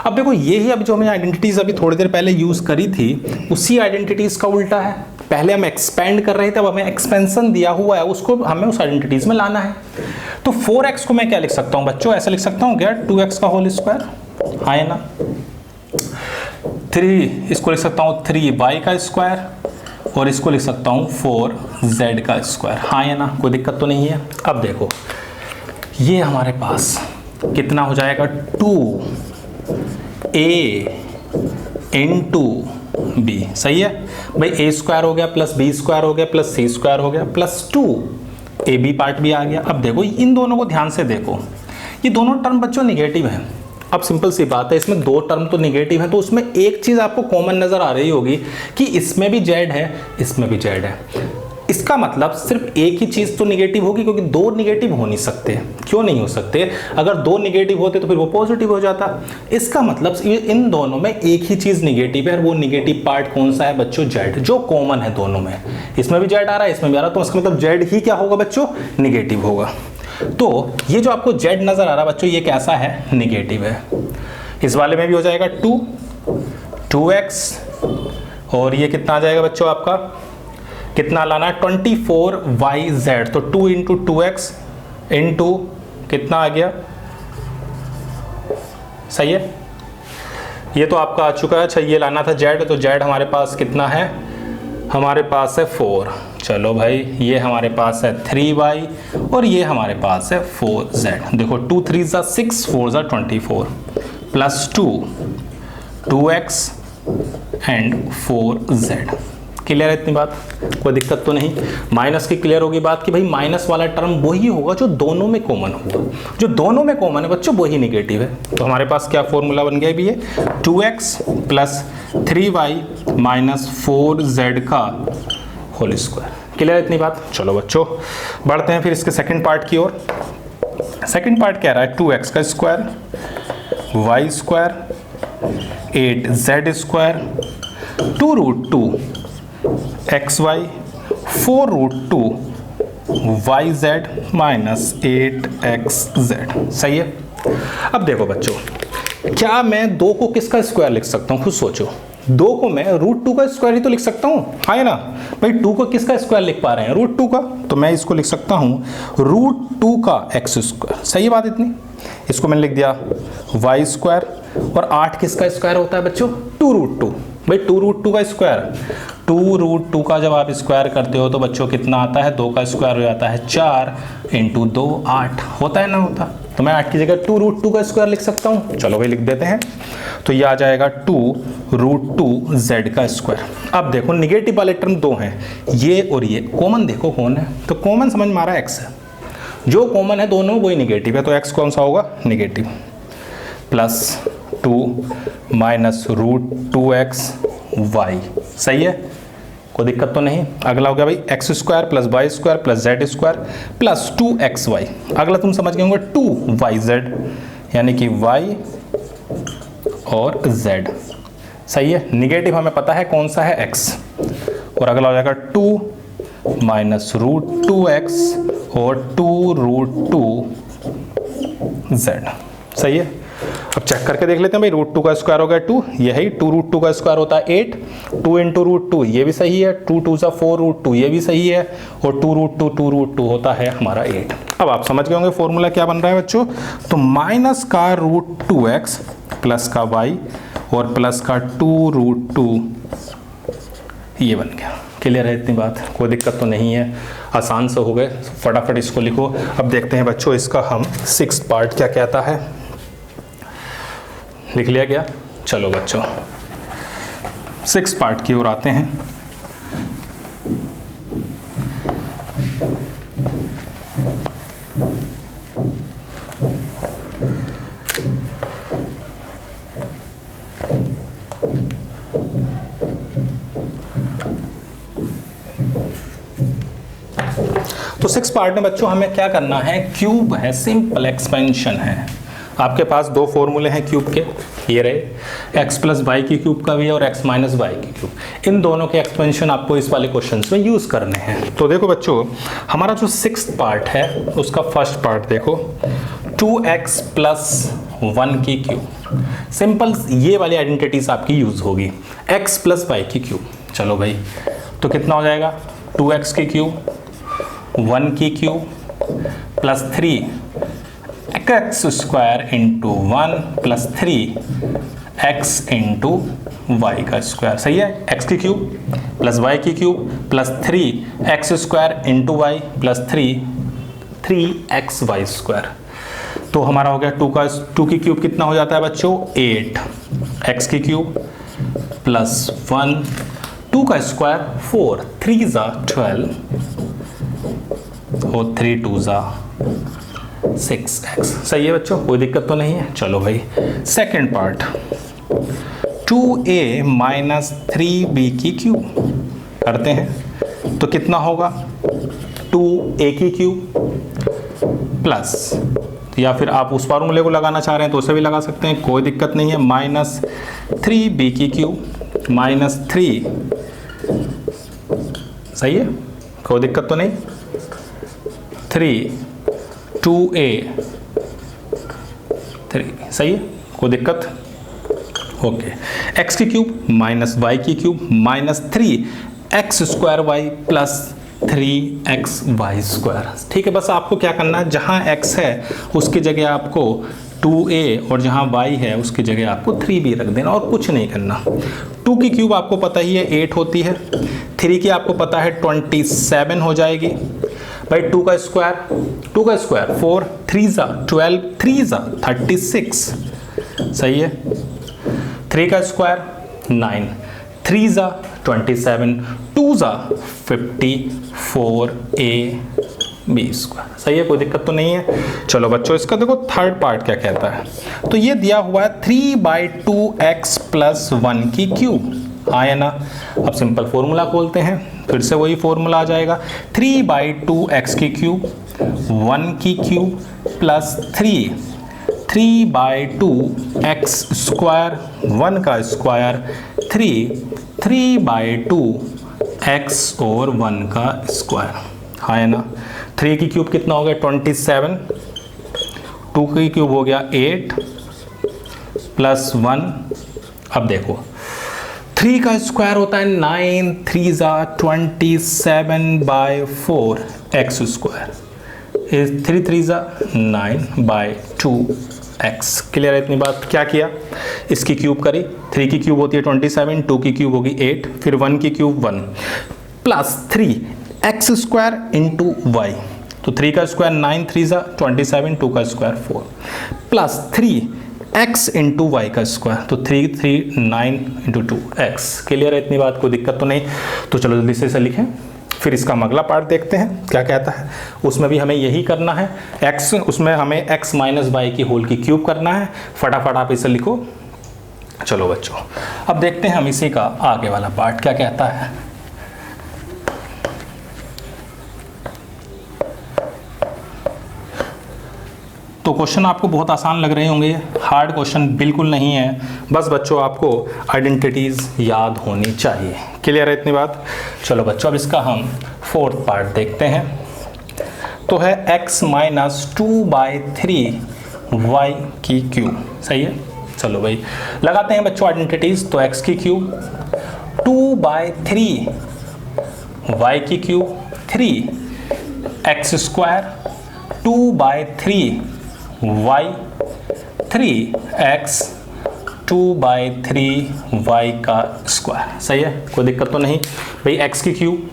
अब देखो यही अब जो हमने आइडेंटिटीज अभी थोड़ी देर पहले यूज करी थी उसी आइडेंटिटीज का उल्टा है। पहले हम एक्सपेंड कर रहे थे, अब हमें एक्सपेंशन दिया हुआ है, उसको हमें उस आइडेंटिटीज में लाना है। तो 4x को मैं क्या लिख सकता हूं बच्चों? ऐसे लिख सकता हूं क्या? 2x का होल स्क्वायर, हाँ है ना। 3 इसको लिख सकता हूं 3y का स्क्वायर और इसको लिख सकता हूँ 4z का स्क्वायर। हाँ या ना, कोई दिक्कत तो नहीं है। अब देखो ये हमारे पास कितना हो जाएगा 2a इंटू बी, सही है भाई। ए स्क्वायर हो गया प्लस बी स्क्वायर हो गया प्लस सी स्क्वायर हो गया प्लस 2ab पार्ट भी आ गया। अब देखो इन दोनों को ध्यान से देखो, ये दोनों टर्म बच्चों निगेटिव है। अब सिंपल सी बात है, इसमें दो टर्म तो निगेटिव है, तो उसमें एक चीज आपको कॉमन नजर आ रही होगी कि इसमें भी z है इसमें भी z है। इसका मतलब सिर्फ एक ही चीज तो निगेटिव होगी, क्योंकि दो निगेटिव हो नहीं सकते। क्यों नहीं हो सकते? अगर दो निगेटिव होते तो फिर वो पॉजिटिव हो जाता। इसका मतलब इन दोनों में एक ही चीज निगेटिव है, और वो निगेटिव पार्ट कौन सा है बच्चों? z, जो कॉमन है दोनों में। इसमें भी z आ रहा है इसमें भी आ रहा है, तो इसका मतलब z ही क्या होगा बच्चों? निगेटिव होगा। तो ये जो आपको z नजर आ रहा है बच्चों, ये कैसा है? निगेटिव है। इस वाले में भी हो जाएगा 2x, और ये कितना आ जाएगा बच्चों आपका? कितना लाना है? 24yz। तो 2 इंटू 2x इंटू कितना आ गया? सही है, ये तो आपका आ चुका है। अच्छा ये लाना था z, तो z हमारे पास कितना है? हमारे पास है 4। चलो भाई ये हमारे पास है 3y और ये हमारे पास है 4z। देखो 2 3 ज़ा 6, 4 ज़ा 24 plus 2x and 4z। Clear है इतनी बात? कोई दिक्कत तो नहीं। माइनस की क्लियर होगी बात कि भाई माइनस वाला टर्म वही होगा जो दोनों में कॉमन होगा। जो दोनों में कॉमन है बच्चों वही निगेटिव है। तो हमारे पास क्या फॉर्मूला बन गया भी है? 2x plus 3y minus 4z का होल स्क्वायर। क्लियर है इतनी बात? चलो बच्चों बढ़ते हैं फिर इसके सेकंड पार्ट की ओर। सेकंड पार्ट कह रहा है 2x का square, y square, 8z square, 2 root 2 xy, 4 root 2 yz minus 8xz। सही है। अब देखो बच्चों, क्या मैं 2 को किसका स्क्वायर लिख सकता हूँ? खुद सोचो। 2 को मैं रूट 2 का स्क्वायर ही तो लिख सकता हूँ, है ना भाई। 2 को किसका स्क्वायर लिख पा रहे हैं? रूट 2 का। तो मैं इसको लिख सकता हूँ रूट 2 का x स्क्वायर। सही है बात इतनी? इसको मैंने लिख दिया y स्क्वायर, और 8 किसका स्क्वायर होता है बच्चों? 2 रूट 2। भाई 2 रूट 2 का स्क्वायर, 2 रूट 2 का जब आप स्क्वायर करते हो तो बच्चों कितना आता है? 2 का स्क्वायर हो जाता है 4 इंटू 2 8। होता है ना होता? तो मैं 8 की जगह 2 रूट 2 का स्क्वायर लिख सकता हूँ। चलो भाई लिख देते हैं। तो ये आ जाएगा 2 रूट 2 z का स्क्वायर। अब देखो निगेटिव वाले टर्म 2 हैं, ये और ये। कॉमन देखो कौन है? तो कॉमन समझ में आ रहा है x है। जो कॉमन है दोनों वही निगेटिव है, तो x कौन सा होगा? Negative. Plus 2 minus root 2x y। सही है, कोई दिक्कत तो नहीं। अगला हो गया भाई x square plus y square plus z square plus 2xy। अगला तुम समझ गए होंगे 2yz, यानी कि y और z। सही है। निगेटिव हमें पता है कौन सा है? x। और अगला हो जाएगा 2 माइनस रूट 2x और 2 रूट 2z। सही है। अब चेक करके देख लेते हैं भाई। रूट 2 का स्क्वायर हो गया 2, यही 2 रूट 2 का स्क्वायर होता है 8। 2 इंटू रूट 2 ये भी सही है, 2 2 सा 4 रूट 2 ये भी सही है, और 2 रूट 2 होता है हमारा 8। अब आप समझ गए होंगे फॉर्मूला क्या बन रहा है बच्चों। तो माइनस का रूट 2x प्लस का y और प्लस का 2 रूट 2 ये बन गया। क्लियर है इतनी बात? कोई दिक्कत तो नहीं है, आसान से हो गए। फटाफट इसको लिखो। अब देखते हैं बच्चों इसका हम 6th पार्ट क्या कहता है। लिख लिया क्या? चलो बच्चों 6th पार्ट की ओर आते हैं। तो 6th पार्ट में बच्चों हमें क्या करना है? क्यूब है, सिंपल एक्सपेंशन है। आपके पास 2 फॉर्मूले हैं क्यूब के, ये रहे x प्लस वाई की क्यूब का भी है और x माइनस वाई की क्यूब। इन दोनों के एक्सपेंशन आपको इस वाले क्वेश्चन में यूज करने हैं। तो देखो बच्चों हमारा जो 6th पार्ट है उसका फर्स्ट पार्ट देखो, 2x प्लस 1 की क्यूब। सिंपल ये वाली आइडेंटिटीज आपकी यूज होगी, x प्लस वाई की क्यूब। चलो भाई तो कितना हो जाएगा? 2x की क्यूब, 1 की cube plus 3x square into 1 plus 3x into y का स्क्वायर, सही है। एक्स की क्यूब प्लस वाई की cube plus 3x square into y plus 3x square. तो हमारा हो गया 2 की क्यूब कितना हो जाता है बच्चों 8, x की क्यूब प्लस 1, 2 का स्क्वायर 4, 3 ज़ा 12 और 3 2 ज़ा 6x, सही है बच्चों, कोई दिक्कत तो नहीं है। चलो भाई second part, 2a minus 3b की क्यूब करते हैं तो कितना होगा 2a की क्यूब प्लस, या फिर आप उस फार्मूले को लगाना चाह रहे हैं तो उसे भी लगा सकते हैं, कोई दिक्कत नहीं है, माइनस 3b की क्यूब माइनस 3, सही है, कोई दिक्कत तो नहीं, 3 2a 3, सही है, कोई दिक्कत, ओके। x की क्यूब माइनस वाई की cube minus 3x square y plus 3x y square, ठीक है। बस आपको क्या करना है, जहां x है उसकी जगह आपको 2a और जहां y है उसकी जगह आपको 3b रख देना और कुछ नहीं करना। 2 की क्यूब आपको पता ही है 8 होती है, 3 की आपको पता है 27 हो जाएगी भाई, 2 का स्क्वायर 4, 3 ज़ा 12, 3 ज़ा 36, सही है, 3 का स्क्वायर 9, 3 ज़ा 27, 2 ज़ा 54a b स्क्वायर, सही है, कोई दिक्कत तो नहीं है। चलो बच्चों इसका देखो थर्ड पार्ट क्या कहता है, तो ये दिया हुआ है 3/2x प्लस 1 की क्यूब, हाँ या ना। अब सिंपल फॉर्मूला खोलते हैं, फिर से वही फॉर्मूला आ जाएगा, 3/2x की क्यूब 1 की क्यूब प्लस 3/2x स्क्वायर 1 का स्क्वायर 3/2x और 1 का स्क्वायर, हाँ है ना। 3 की क्यूब कितना हो गया 27, 2 की क्यूब हो गया 8 प्लस 1, अब देखो 3 का स्क्वायर होता है 9, 3 ज़ा 27/4 x स्क्वायर, 3 3 ज़ा 9/2x, क्लियर है इतनी बात। क्या किया, इसकी क्यूब करी, 3 की क्यूब होती है 27, 2 की क्यूब होगी 8, फिर 1 की cube 1 plus 3x square into y, तो 3 का स्क्वायर 9, 3 ज़ा 27, 2 का square 4 plus 3x into y का स्क्वायर, तो 3 3 9 इंटू 2x, क्लियर है इतनी बात, कोई दिक्कत तो नहीं। तो चलो जल्दी से इसे लिखें, फिर इसका अगला पार्ट देखते हैं क्या कहता है। उसमें भी हमें यही करना है, x उसमें हमें x माइनस वाई की होल की क्यूब करना है, फटाफट आप इसे लिखो। चलो बच्चों अब देखते हैं हम इसी का आगे वाला पार्ट क्या कहता है। तो क्वेश्चन आपको बहुत आसान लग रहे होंगे, हार्ड क्वेश्चन बिल्कुल नहीं है, बस बच्चों आपको आइडेंटिटीज याद होनी चाहिए, क्लियर है इतनी बात। चलो बच्चों अब इसका हम फोर्थ पार्ट देखते हैं, तो है x माइनस 2/3 y की क्यूब, सही है। चलो भाई लगाते हैं बच्चों आइडेंटिटीज, तो x की क्यूब 2/3 y की cube 3x square 2/3 y 3x 2/3 y का स्क्वायर, सही है, कोई दिक्कत तो नहीं भाई। x की क्यूब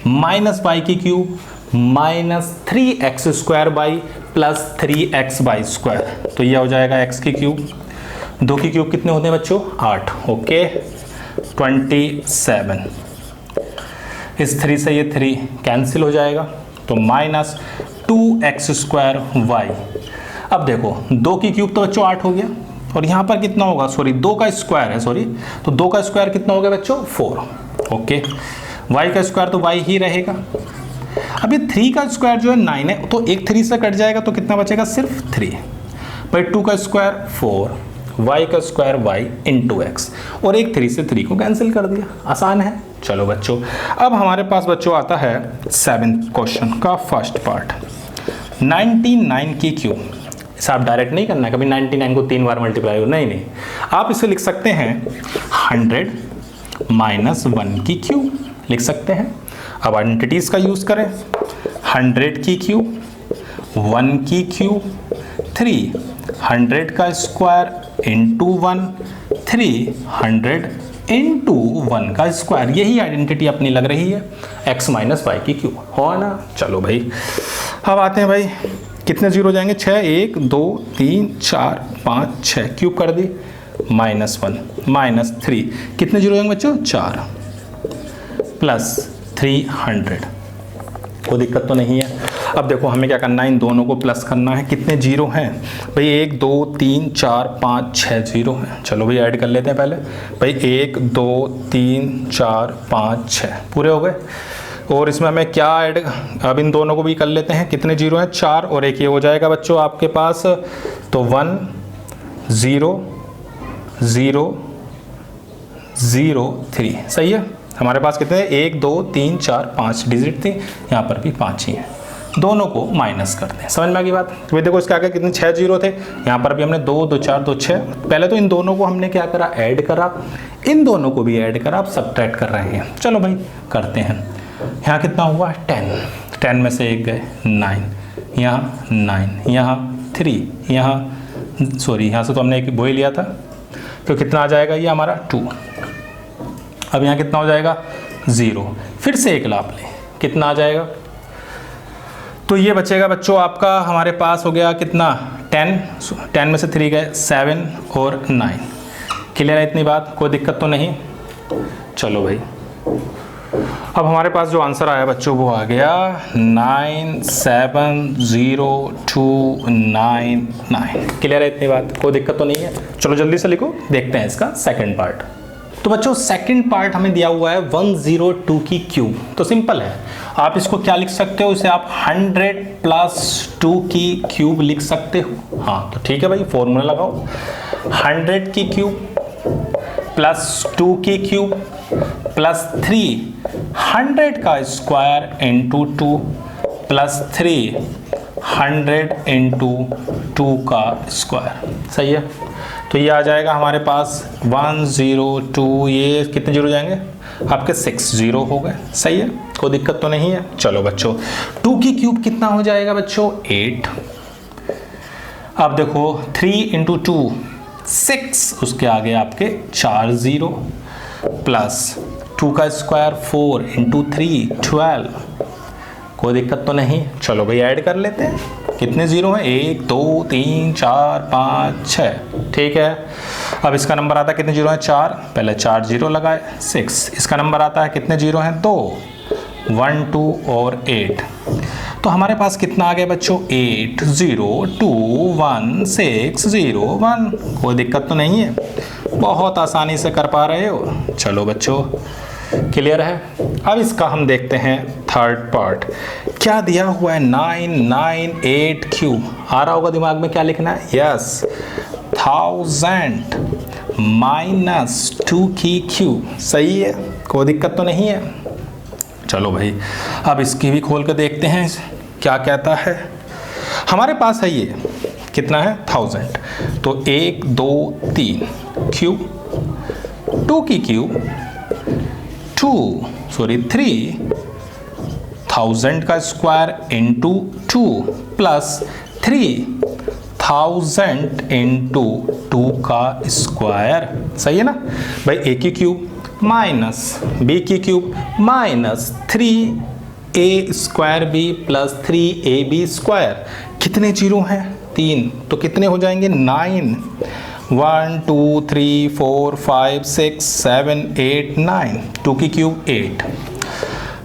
माइनस y की cube minus 3x square y plus 3x by square, तो ये हो जाएगा x की क्यूब, 2 की क्यूब कितने होते हैं बच्चों 8, ओके 27, इस 3 से ये 3 कैंसिल हो जाएगा, तो माइनस 2x स्क्वायर वाई। अब देखो 2 की क्यूब तो बच्चों 8 हो गया, और यहाँ पर कितना होगा, सॉरी 2 का स्क्वायर है, सॉरी, तो 2 का स्क्वायर कितना हो गया बच्चों 4, ओके। y का स्क्वायर तो y ही रहेगा। अब ये 3 का स्क्वायर जो है 9 है, तो एक 3 से कट जाएगा तो कितना बचेगा सिर्फ 3, भाई 2 का स्क्वायर 4, y का स्क्वायर y इंटू एक्स, और एक 3 से 3 को कैंसिल कर दिया, आसान है। चलो बच्चों अब हमारे पास बच्चों आता है 7th क्वेश्चन का फर्स्ट पार्ट, 99 की क्यूब। इसे आप डायरेक्ट नहीं करना है, कभी 99 को 3 बार मल्टीप्लाई हो, नहीं, आप इसे लिख सकते हैं 100 माइनस 1 की क्यूब लिख सकते हैं। अब आइडेंटिटीज का यूज करें, 100 की क्यूब 1 की क्यूब 3 100 का स्क्वायर इंटू 1 300 इंटू 1 का स्क्वायर, यही आइडेंटिटी अपनी लग रही है x माइनस वाई की क्यूब, हो ना। चलो भाई अब आते हैं भाई, कितने जीरो जाएंगे, 6, 1 2 3 4 5 6, क्यूब कर दी, -1 -3, कितने जीरो जाएंगे बच्चों, 4 प्लस 300, कोई दिक्कत तो नहीं है। अब देखो हमें क्या करना है, इन दोनों को प्लस करना है। कितने जीरो हैं भाई, 1 2 3 4 5 6 जीरो हैं। चलो भाई ऐड कर लेते हैं पहले भाई, 1 2 3 4 5 6 पूरे हो गए। और इसमें हमें क्या ऐड, अब इन दोनों को भी कर लेते हैं, कितने जीरो हैं, 4 और एक ये हो जाएगा बच्चों आपके पास, तो 1 0 0 0 3, सही है। हमारे पास कितने, 1 2 3 4 5 डिजिट थी, यहाँ पर भी 5 ही हैं। दोनों को माइनस करते हैं, समझ में आ गई बात। तो देखो इसके आगे कितने 6 जीरो थे, यहाँ पर भी हमने 2 2 4 2 6, पहले तो इन दोनों को हमने क्या करा, ऐड करा, इन दोनों को भी ऐड करा, अब सब्ट्रैक्ट कर रहे हैं। चलो भाई करते हैं। यहाँ कितना हुआ 10, 10 में से एक गए 9, यहाँ 9, यहाँ 3, यहाँ सॉरी यहाँ से तो हमने एक वो ही लिया था, तो कितना आ जाएगा ये हमारा 2। अब यहाँ कितना हो जाएगा 0, फिर से एक लाभ ले, कितना आ जाएगा, तो ये बचेगा बच्चों आपका, हमारे पास हो गया कितना 10 में से 3 गए 7 और 9। क्लियर है इतनी बात, कोई दिक्कत तो नहीं। चलो भाई अब हमारे पास जो आंसर आया बच्चों वो आ गया 970299। क्लियर है इतनी बात, कोई दिक्कत तो नहीं है। चलो जल्दी से लिखो, देखते हैं इसका सेकंड पार्ट। तो बच्चों सेकंड पार्ट हमें दिया हुआ है 102 की क्यूब। तो सिंपल है, आप इसको क्या लिख सकते हो, इसे आप 100 प्लस 2 की क्यूब लिख सकते हो। हाँ तो ठीक है भाई, फॉर्मूला लगाओ, 100 की क्यूब प्लस 2 की क्यूब प्लस 300 का स्क्वायर इंटू 2 प्लस 300 इंटू 2 का स्क्वायर, सही है। तो ये आ जाएगा हमारे पास 102, ये कितने जीरो जाएंगे आपके 6 जीरो हो गए, सही है, कोई दिक्कत तो नहीं है। चलो बच्चों 2 की क्यूब कितना हो जाएगा बच्चों 8। अब देखो 3 इंटू 2 6, उसके आगे आपके 4 जीरो प्लस 2 का स्क्वायर 4 इंटू 3 12, कोई दिक्कत तो नहीं। चलो भाई ऐड कर लेते हैं, कितने जीरो हैं 1 2 3 4 5 6, ठीक है। अब इसका नंबर आता है कितने जीरो हैं 4, पहले 4 जीरो लगाए 6, इसका नंबर आता है कितने जीरो हैं 2 1 2 और 8। तो हमारे पास कितना आ गया बच्चों 8 0 2 1 6 0 1, कोई दिक्कत तो नहीं है, बहुत आसानी से कर पा रहे हो। चलो बच्चों क्लियर है। अब इसका हम देखते हैं थर्ड पार्ट, क्या दिया हुआ है 998 क्यूब, आ रहा होगा दिमाग में क्या लिखना है, यस 1000 माइनस 2 की क्यूब, सही है, कोई दिक्कत तो नहीं है। चलो भाई अब इसकी भी खोल कर देखते हैं क्या कहता है। हमारे पास है ये कितना है 1000, तो 1 2 3 क्यूब, 2 की क्यूब 3000 का स्क्वायर इंटू 2 प्लस 3000 इंटू 2 का स्क्वायर, सही है ना भाई। ए की क्यूब माइनस बी की cube minus 3a square b plus 3ab square, कितने जीरो हैं 3, तो कितने हो जाएंगे 9 1 2 3 4 5 6 7 8 9, 2 की क्यूब 8,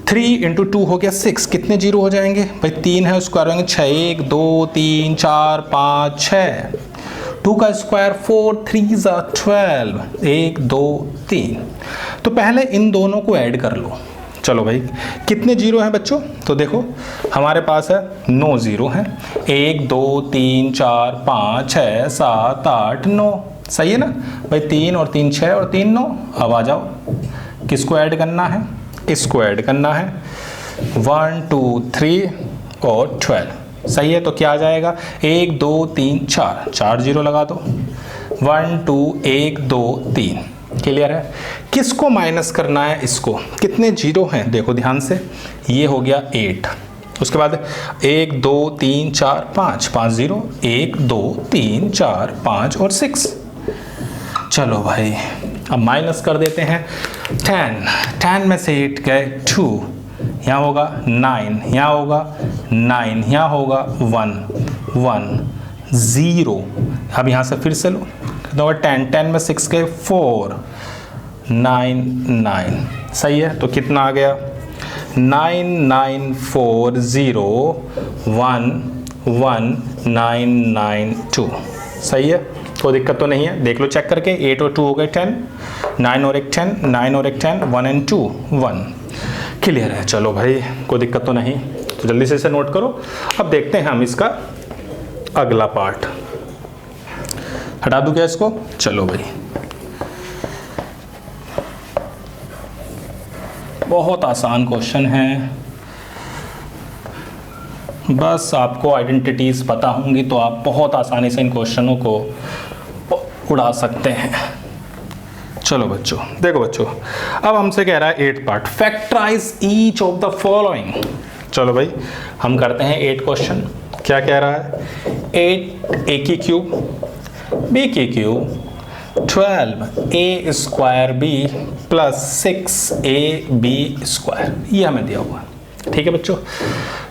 3 इंटू 2 हो गया 6, कितने जीरो हो जाएंगे भाई 3 है स्क्वायर होंगे 6 1 2 3 4 5 6, 2 का स्क्वायर 4 3 12 1 2 3। तो पहले इन दोनों को ऐड कर लो। चलो भाई कितने जीरो हैं बच्चों, तो देखो हमारे पास है 9 जीरो हैं, 1 2 3 4 5 6 7 8 9, सही है ना भाई, 3 और 3 6 और 3 9। अब आ जाओ किसको ऐड करना है, इसको ऐड करना है 1 2 3 और 12, सही है। तो क्या आ जाएगा 1 2 3 4, 4 जीरो लगा दो 1 2 1 2 3, क्लियर है। किसको माइनस करना है, इसको, कितने जीरो हैं देखो ध्यान से, ये हो गया 8, उसके बाद 1 2 3 4 5, 5 जीरो 1 2 3 4 5 और 6। चलो भाई अब माइनस कर देते हैं 10 में से 8 गए 2, यहाँ होगा 9, यहाँ होगा 9, यहाँ होगा 1 1 0। अब यहाँ से फिर से लो, 10 में 6 गए 4 9 9। सही है, तो कितना आ गया 9940119992। सही है, कोई दिक्कत तो नहीं है, देख लो चेक करके। 8 और 2 हो गए 10, 9 और 1 10, 9 और 1 10, 1 and 2 1। क्लियर है, चलो भाई कोई दिक्कत तो नहीं, तो जल्दी से इसे नोट करो। अब देखते हैं हम इसका अगला पार्ट। हटा दूं क्या इसको? चलो भाई, बहुत आसान क्वेश्चन है, बस आपको आइडेंटिटीज पता होंगी तो आप बहुत आसानी से इन क्वेश्चनों को उड़ा सकते हैं। चलो बच्चों, देखो बच्चों, अब हमसे कह रहा है 8th part, factorise each of the following. चलो भाई, हम करते हैं 8 क्वेश्चन। क्या कह रहा है? 8 a की क्यूब b की cube 12a square b plus 6ab square, ये हमें दिया हुआ। ठीक है बच्चों,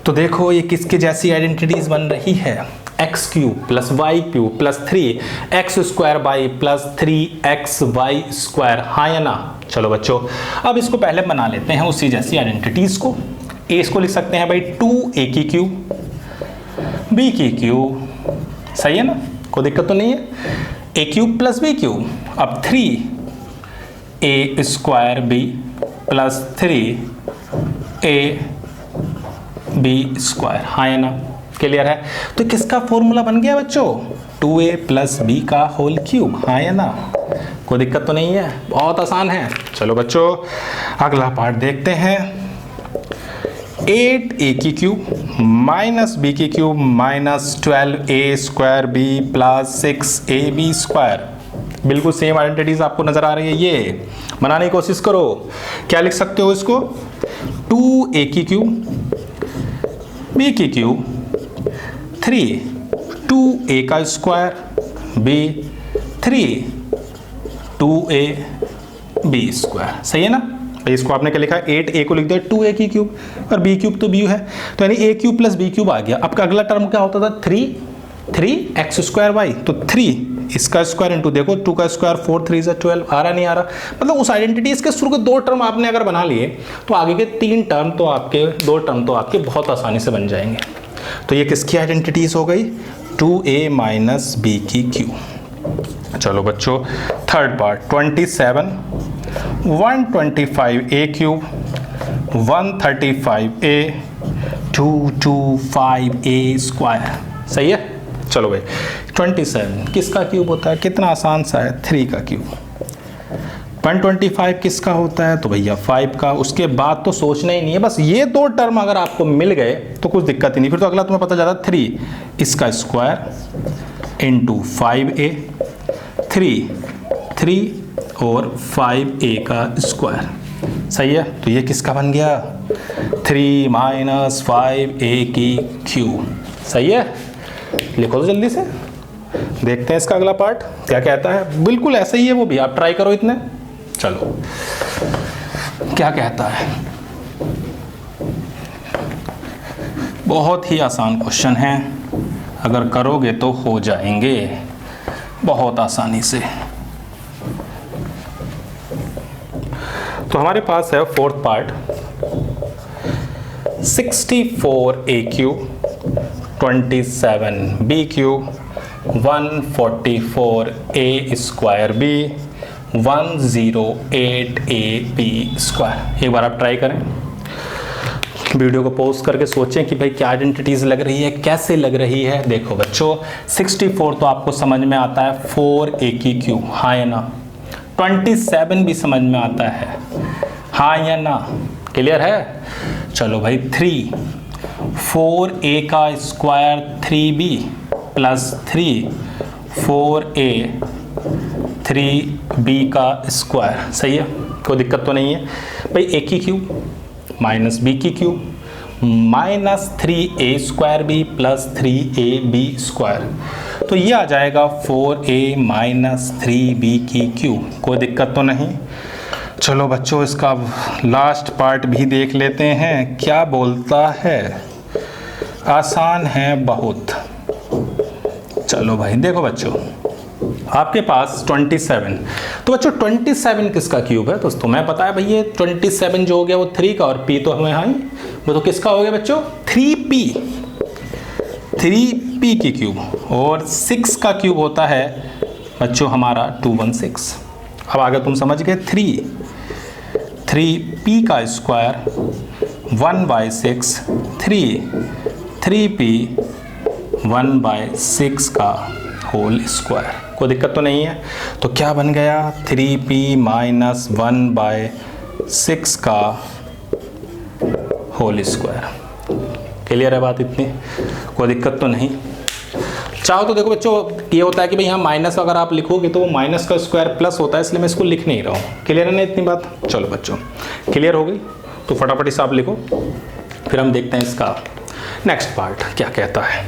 तो देखो ये किसके जैसी आइडेंटिटीज बन रही है? X cube plus y cube plus 3x square y plus 3xy square, हाँ या ना? चलो बच्चों, अब इसको पहले बना लेते हैं उसी जैसी आइडेंटिटीज को। ए इसको लिख सकते हैं भाई 2a की क्यूब b की क्यूब, सही है ना, कोई दिक्कत तो नहीं है। a cube plus b cube, अब 3a square b plus 3ab square, हाँ या ना? क्लियर है, तो किसका फॉर्मूला बन गया बच्चों? 2a प्लस b का होल क्यूब, हाँ या ना? कोई दिक्कत तो नहीं है, बहुत आसान है। चलो बच्चों, अगला पार्ट देखते हैं। 8a की क्यूब माइनस b की cube minus 12a square b plus 6ab square, बिल्कुल सेम आइडेंटिटीज आपको नजर आ रही है, ये बनाने की कोशिश करो। क्या लिख सकते हो इसको? 2a की क्यूब b की क्यूब 3 2a का स्क्वायर b 3 2ab स्क्वायर, सही है ना? इसको आपने क्या लिखा है? 8a को लिख दिया 2a की क्यूब और b क्यूब तो b है, तो यानी a cube plus b cube आ गया। अब का अगला टर्म क्या होता था? 3x स्क्वायर y, तो 3 इसका स्क्वायर इंटू, देखो 2 का स्क्वायर 4 3 से 12, आ रहा नहीं आ रहा? मतलब उस आइडेंटिटीज के शुरू के 2 टर्म आपने अगर बना लिए तो आगे के 2 टर्म तो आपके बहुत आसानी से बन जाएंगे। तो ये किसकी आइडेंटिटीज हो गई? 2a माइनस b की क्यूब। चलो बच्चों, 3rd part 27 125a cube 135a 225a square, सही है? चलो भाई, 27 किसका क्यूब होता है? कितना आसान सा है, 3 का क्यूब। 125 किसका होता है? तो भैया 5 का। उसके बाद तो सोचना ही नहीं है, बस ये 2 टर्म अगर आपको मिल गए तो कुछ दिक्कत ही नहीं, फिर तो अगला तुम्हें पता जाता 3 इसका स्क्वायर इंटू 5a, 3 और 5a का स्क्वायर, सही है? तो ये किसका बन गया? 3 माइनस 5a की क्यूब, सही है? लिखो तो जल्दी से, देखते हैं इसका अगला पार्ट क्या कहता है। बिल्कुल ऐसा ही है वो भी, आप ट्राई करो इतने। चलो क्या कहता है? बहुत ही आसान क्वेश्चन है, अगर करोगे तो हो जाएंगे बहुत आसानी से। तो हमारे पास है 4th part 64a cube 27b cube 144a square b 108ab square. एक बार आप ट्राई करें, वीडियो को पॉज करके सोचें कि भाई क्या आइडेंटिटीज लग रही है, कैसे लग रही है। देखो बच्चों, 64 तो आपको समझ में आता है 4a की क्यूब, हाँ या ना? 27 भी समझ में आता है, हाँ या ना? क्लियर है? चलो भाई, 4a का square 3b plus 4a 3b का स्क्वायर, सही है? कोई दिक्कत तो नहीं है भाई। a की क्यूब माइनस b की cube minus 3a square b plus 3ab square, तो तो ये आ जाएगा 4a माइनस 3b की क्यूब। कोई दिक्कत तो नहीं। चलो बच्चों इसका लास्ट पार्ट भी देख लेते हैं क्या बोलता है। आसान है बहुत। चलो भाई देखो बच्चों, आपके पास 27, तो बच्चों 27 किसका क्यूब है? तो मैं पता है भाई ये 27 जो हो गया वो 3 का, और p तो हमें यहाँ वो तो किसका हो गया बच्चों? 3p की क्यूब। और 6 का क्यूब होता है बच्चों हमारा 216। अब आगे तुम समझ गए। 3p का स्क्वायर 1/6, 3p 1/6 का होल स्क्वायर। कोई दिक्कत तो नहीं है। तो क्या बन गया? 3p माइनस 1/6 का होल स्क्वायर। क्लियर है बात इतनी? कोई दिक्कत तो नहीं। चाहो तो देखो बच्चों ये होता है कि भाई यहाँ माइनस अगर आप लिखोगे तो वो माइनस का स्क्वायर प्लस होता है, इसलिए मैं इसको लिख नहीं रहा हूँ। क्लियर है ना इतनी बात? चलो बच्चों क्लियर हो गई तो फटाफट इसे आप लिखो, फिर हम देखते हैं इसका नेक्स्ट पार्ट क्या कहता है।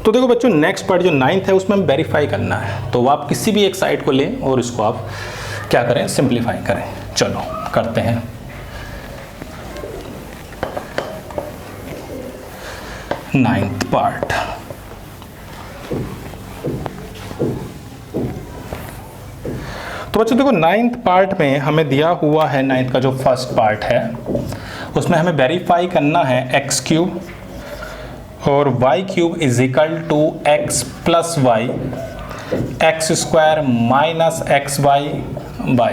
तो देखो बच्चों नेक्स्ट पार्ट जो 9th है उसमें हम वेरीफाई करना है। तो आप किसी भी एक साइड को लें और इसको आप क्या करें? सिंप्लीफाई करें। चलो करते हैं। Ninth part. तो बच्चों देखो 9th पार्ट में हमें दिया हुआ है, 9th का जो फर्स्ट पार्ट है उसमें हमें वेरीफाई करना है एक्स क्यूब और y cube is equal to x plus y x square minus x y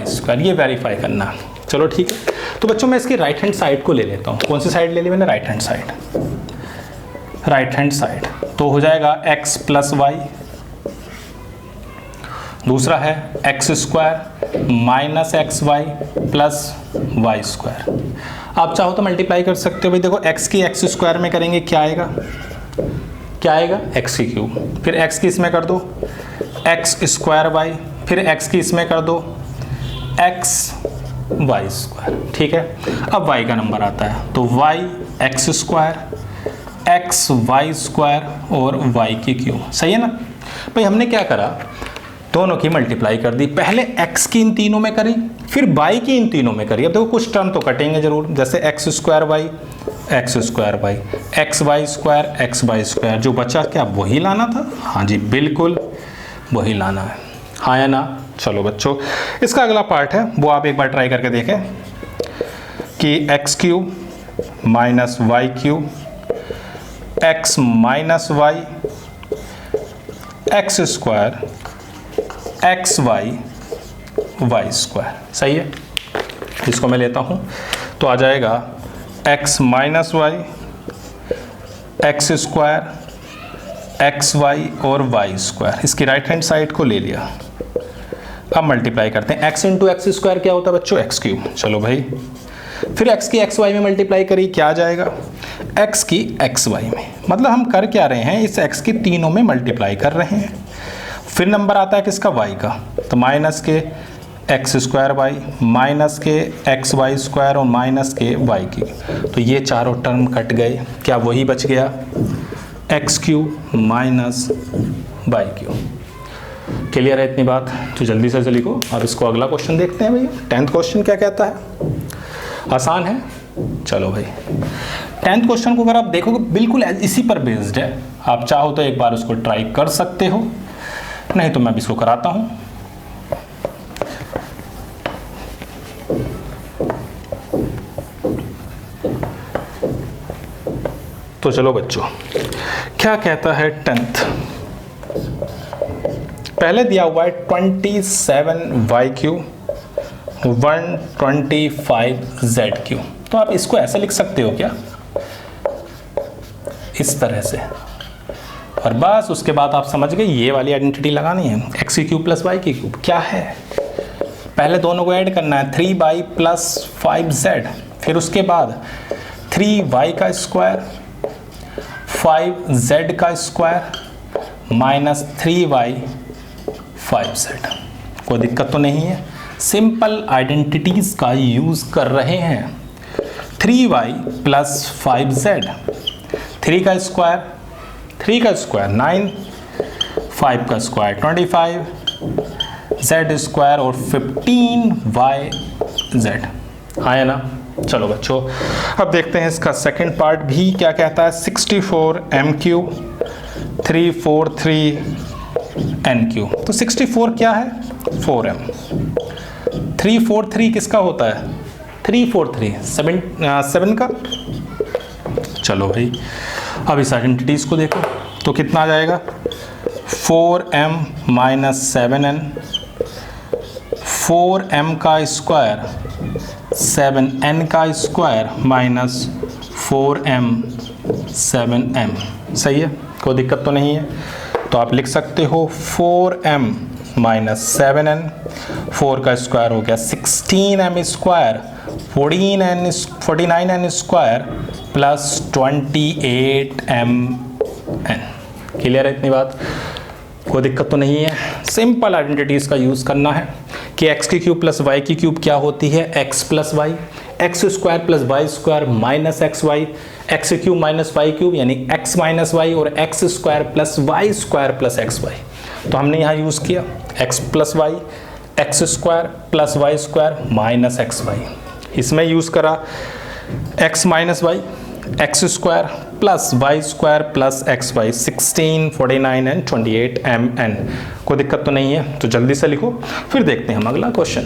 square. ये वेरीफाई करना। चलो ठीक है। तो बच्चों मैं इसकी राइट हैंड साइड को ले लेता हूँ। कौन सी साइड ले ली मैंने? Right hand side. Right hand side तो हो जाएगा एक्स प्लस वाई, दूसरा है x square minus x y plus y square. आप चाहो तो मल्टीप्लाई कर सकते हो। भाई देखो एक्स की एक्स स्क्वायर में करेंगे क्या आएगा? क्या आएगा? एक्स की क्यूब। फिर एक्स की इसमें कर दो एक्स स्क्वायर वाई, फिर एक्स की इसमें कर दो एक्स वाई स्क्वायर। ठीक है। अब वाई का नंबर आता है तो y x square x y square और वाई की क्यूब। सही है ना भाई? हमने क्या करा? दोनों की मल्टीप्लाई कर दी। पहले x की इन तीनों में करी, फिर y की इन तीनों में करी। अब देखो कुछ टर्म तो कटेंगे जरूर, जैसे x square y x y square. जो बचा क्या वही लाना था? हाँ जी बिल्कुल वही लाना है। हाँ या ना? चलो बच्चों इसका अगला पार्ट है वो आप एक बार ट्राई करके देखें कि x cube minus y cube x minus y x square x y y square. सही है। इसको मैं लेता हूं तो आ जाएगा x minus y x square x y और वाई स्क्वायर। इसकी राइट हैंड साइड को ले लिया। अब मल्टीप्लाई करते हैं। एक्स इंटू एक्स स्क्वायर क्या होता है बच्चों? X cube. चलो भाई फिर एक्स की एक्स वाई में मल्टीप्लाई करी, क्या आ जाएगा? एक्स की एक्स वाई में। मतलब हम कर क्या रहे हैं? इस एक्स की तीनों में मल्टीप्लाई कर रहे हैं। फिर नंबर आता है किसका? वाई का। तो माइनस के एक्स स्क्वायर वाई माइनस के एक्स वाई स्क्वायर और माइनस के वाई की। तो ये चारों टर्म कट गए। क्या वही बच गया? X cube minus y cube. Clear है इतनी बात? तो जल्दी से लिखो। अब इसको अगला क्वेश्चन देखते हैं भाई। 10th क्वेश्चन क्या कहता है? आसान है। चलो भाई 10th क्वेश्चन को अगर आप देखोगे बिल्कुल इसी पर बेस्ड है। आप चाहो तो एक बार उसको ट्राई कर सकते हो, नहीं तो मैं भी इसको कराता हूं। तो चलो बच्चों क्या कहता है 10th? पहले दिया हुआ है 27y क्यू 125z क्यू। तो आप इसको ऐसा लिख सकते हो क्या? इस तरह से। और बस उसके बाद आप समझ गए ये वाली आइडेंटिटी लगानी है। एक्स की क्यूब प्लस वाई की क्यूब क्या है? पहले दोनों को ऐड करना है 3y प्लस 5z, फिर उसके बाद 3y का स्क्वायर 5z का स्क्वायर माइनस 3y 5z। कोई दिक्कत तो नहीं है। सिंपल आइडेंटिटीज का यूज कर रहे हैं। 3y प्लस 5z, 3 का स्क्वायर 9, 5 का स्क्वायर 25 z स्क्वायर और 15yz। हाँ है ना। चलो बच्चों अब देखते हैं इसका सेकंड पार्ट भी क्या कहता है। 64m³ 343n³। तो 64 क्या है 4m। 343 किसका होता है 343 7 का। चलो भाई अब इस आइडेंटिटीज को देखो तो कितना आ जाएगा 4m माइनस 7n 4m का स्क्वायर 7n का स्क्वायर माइनस 4m 7m। सही है कोई दिक्कत तो नहीं है। तो आप लिख सकते हो 4m माइनस 7n 4 का स्क्वायर हो गया 16m square 49n square plus 28mn। Clear है इतनी बात कोई दिक्कत तो नहीं है। सिंपल आइडेंटिटीज का यूज करना है कि x की क्यूब प्लस y की क्यूब क्या होती है x plus y x square plus y square minus x y x cube minus y cube यानी x माइनस वाई और x square plus y square plus x y. तो हमने यहाँ use किया x plus y x square plus y square minus x y. इसमें use करा x minus y x square plus y square plus x Y 16 49 and 28 mn। कोई दिक्कत तो नहीं है तो जल्दी से लिखो फिर देखते हैं हम अगला क्वेश्चन।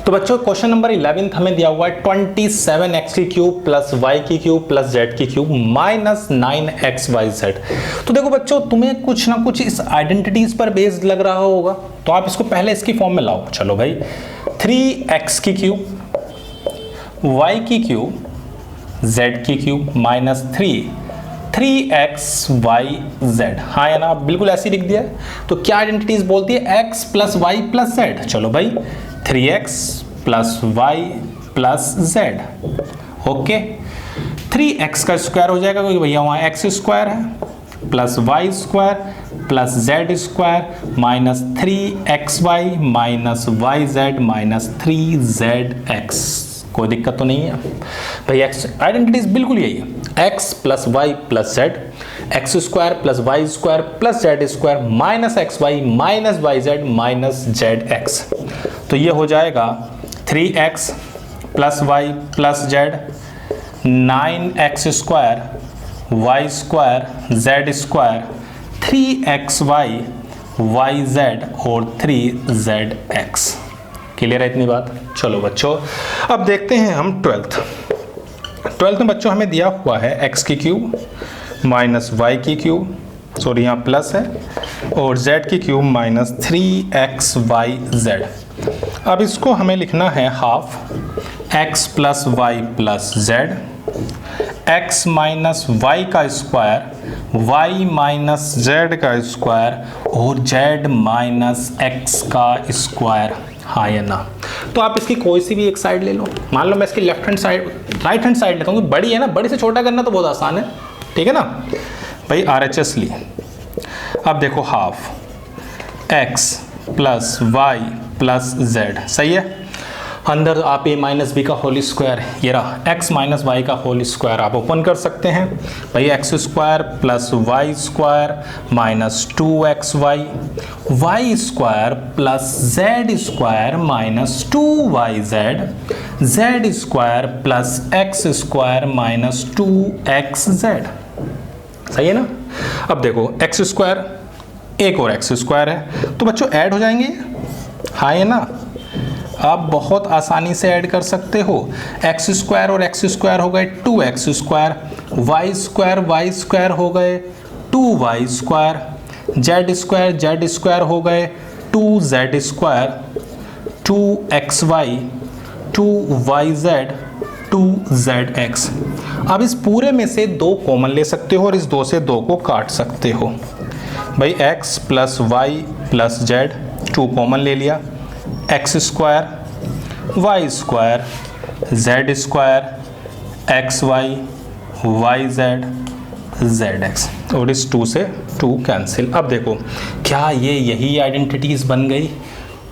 तो बच्चों क्वेश्चन नंबर 11 हमें दिया हुआ है 27x की क्यूब प्लस y की क्यूब प्लस z की क्यूब माइनस 9xyz। तो देखो बच्चों तुम्हें कुछ ना कुछ इस आइडेंटिटीज पर बेस्ड लग रहा होगा तो आप इसको पहले इसकी फॉर्म में लाओ। चलो भाई 3x की क्यूब y की क्यूब z की क्यूब माइनस 3xyz। हाँ या ना बिल्कुल ऐसे लिख दिया। तो क्या आइडेंटिटीज बोलती है x plus y plus z। चलो भाई 3x plus y plus z। Okay 3x का स्क्वायर हो जाएगा क्योंकि भैया वहां x स्क्वायर है plus y square plus z square minus 3xy minus yz minus 3zx। कोई दिक्कत तो नहीं है भाई। x आइडेंटिटीज बिल्कुल यही है x plus y plus z x square plus y square plus z square minus x y minus y z minus z x. तो ये हो जाएगा 3x plus y plus z 9x square y square z square 3xy y z और 3zx। Clear है इतनी बात। चलो बच्चों अब देखते हैं हम 12th में बच्चों हमें दिया हुआ है x की क्यूब माइनस वाई की क्यूब सॉरी यहाँ प्लस है और z की क्यूब माइनस 3xyz। अब इसको हमें लिखना है half x plus y plus z x minus y का स्क्वायर y माइनस जेड का स्क्वायर और z माइनस x का स्क्वायर। हाँ या ना। तो आप इसकी कोई सी भी एक साइड ले लो। मान लो मैं इसकी left hand side right hand side लेता हूँ, बड़ी है ना, बड़ी से छोटा करना तो बहुत आसान है, ठीक है ना भाई। RHS ली। अब देखो half x plus y plus z, सही है। अंदर आप a माइनस बी का होल स्क्वायर, ये रहा x माइनस वाई का होल स्क्वायर आप ओपन कर सकते हैं भाई। X square plus y square minus 2xy y square plus z square minus 2yz z square plus x square minus 2xz। सही है ना। अब देखो एक्स स्क्वायर एक और एक्स स्क्वायर है तो बच्चों ऐड हो जाएंगे। हाँ है ना। आप बहुत आसानी से ऐड कर सकते हो। एक्स स्क्वायर और एक्स स्क्वायर हो गए 2x स्क्वायर, वाई स्क्वायर हो गए 2y स्क्वायर, जेड स्क्वायर हो गए 2z square, 2xy 2yz 2zx। अब इस पूरे में से दो कॉमन ले सकते हो और इस दो से दो को काट सकते हो भाई। x plus y plus z 2 common ले लिया, x square y square z square x y y z z x और इस 2 से 2 कैंसिल। अब देखो क्या ये यही आइडेंटिटीज बन गई,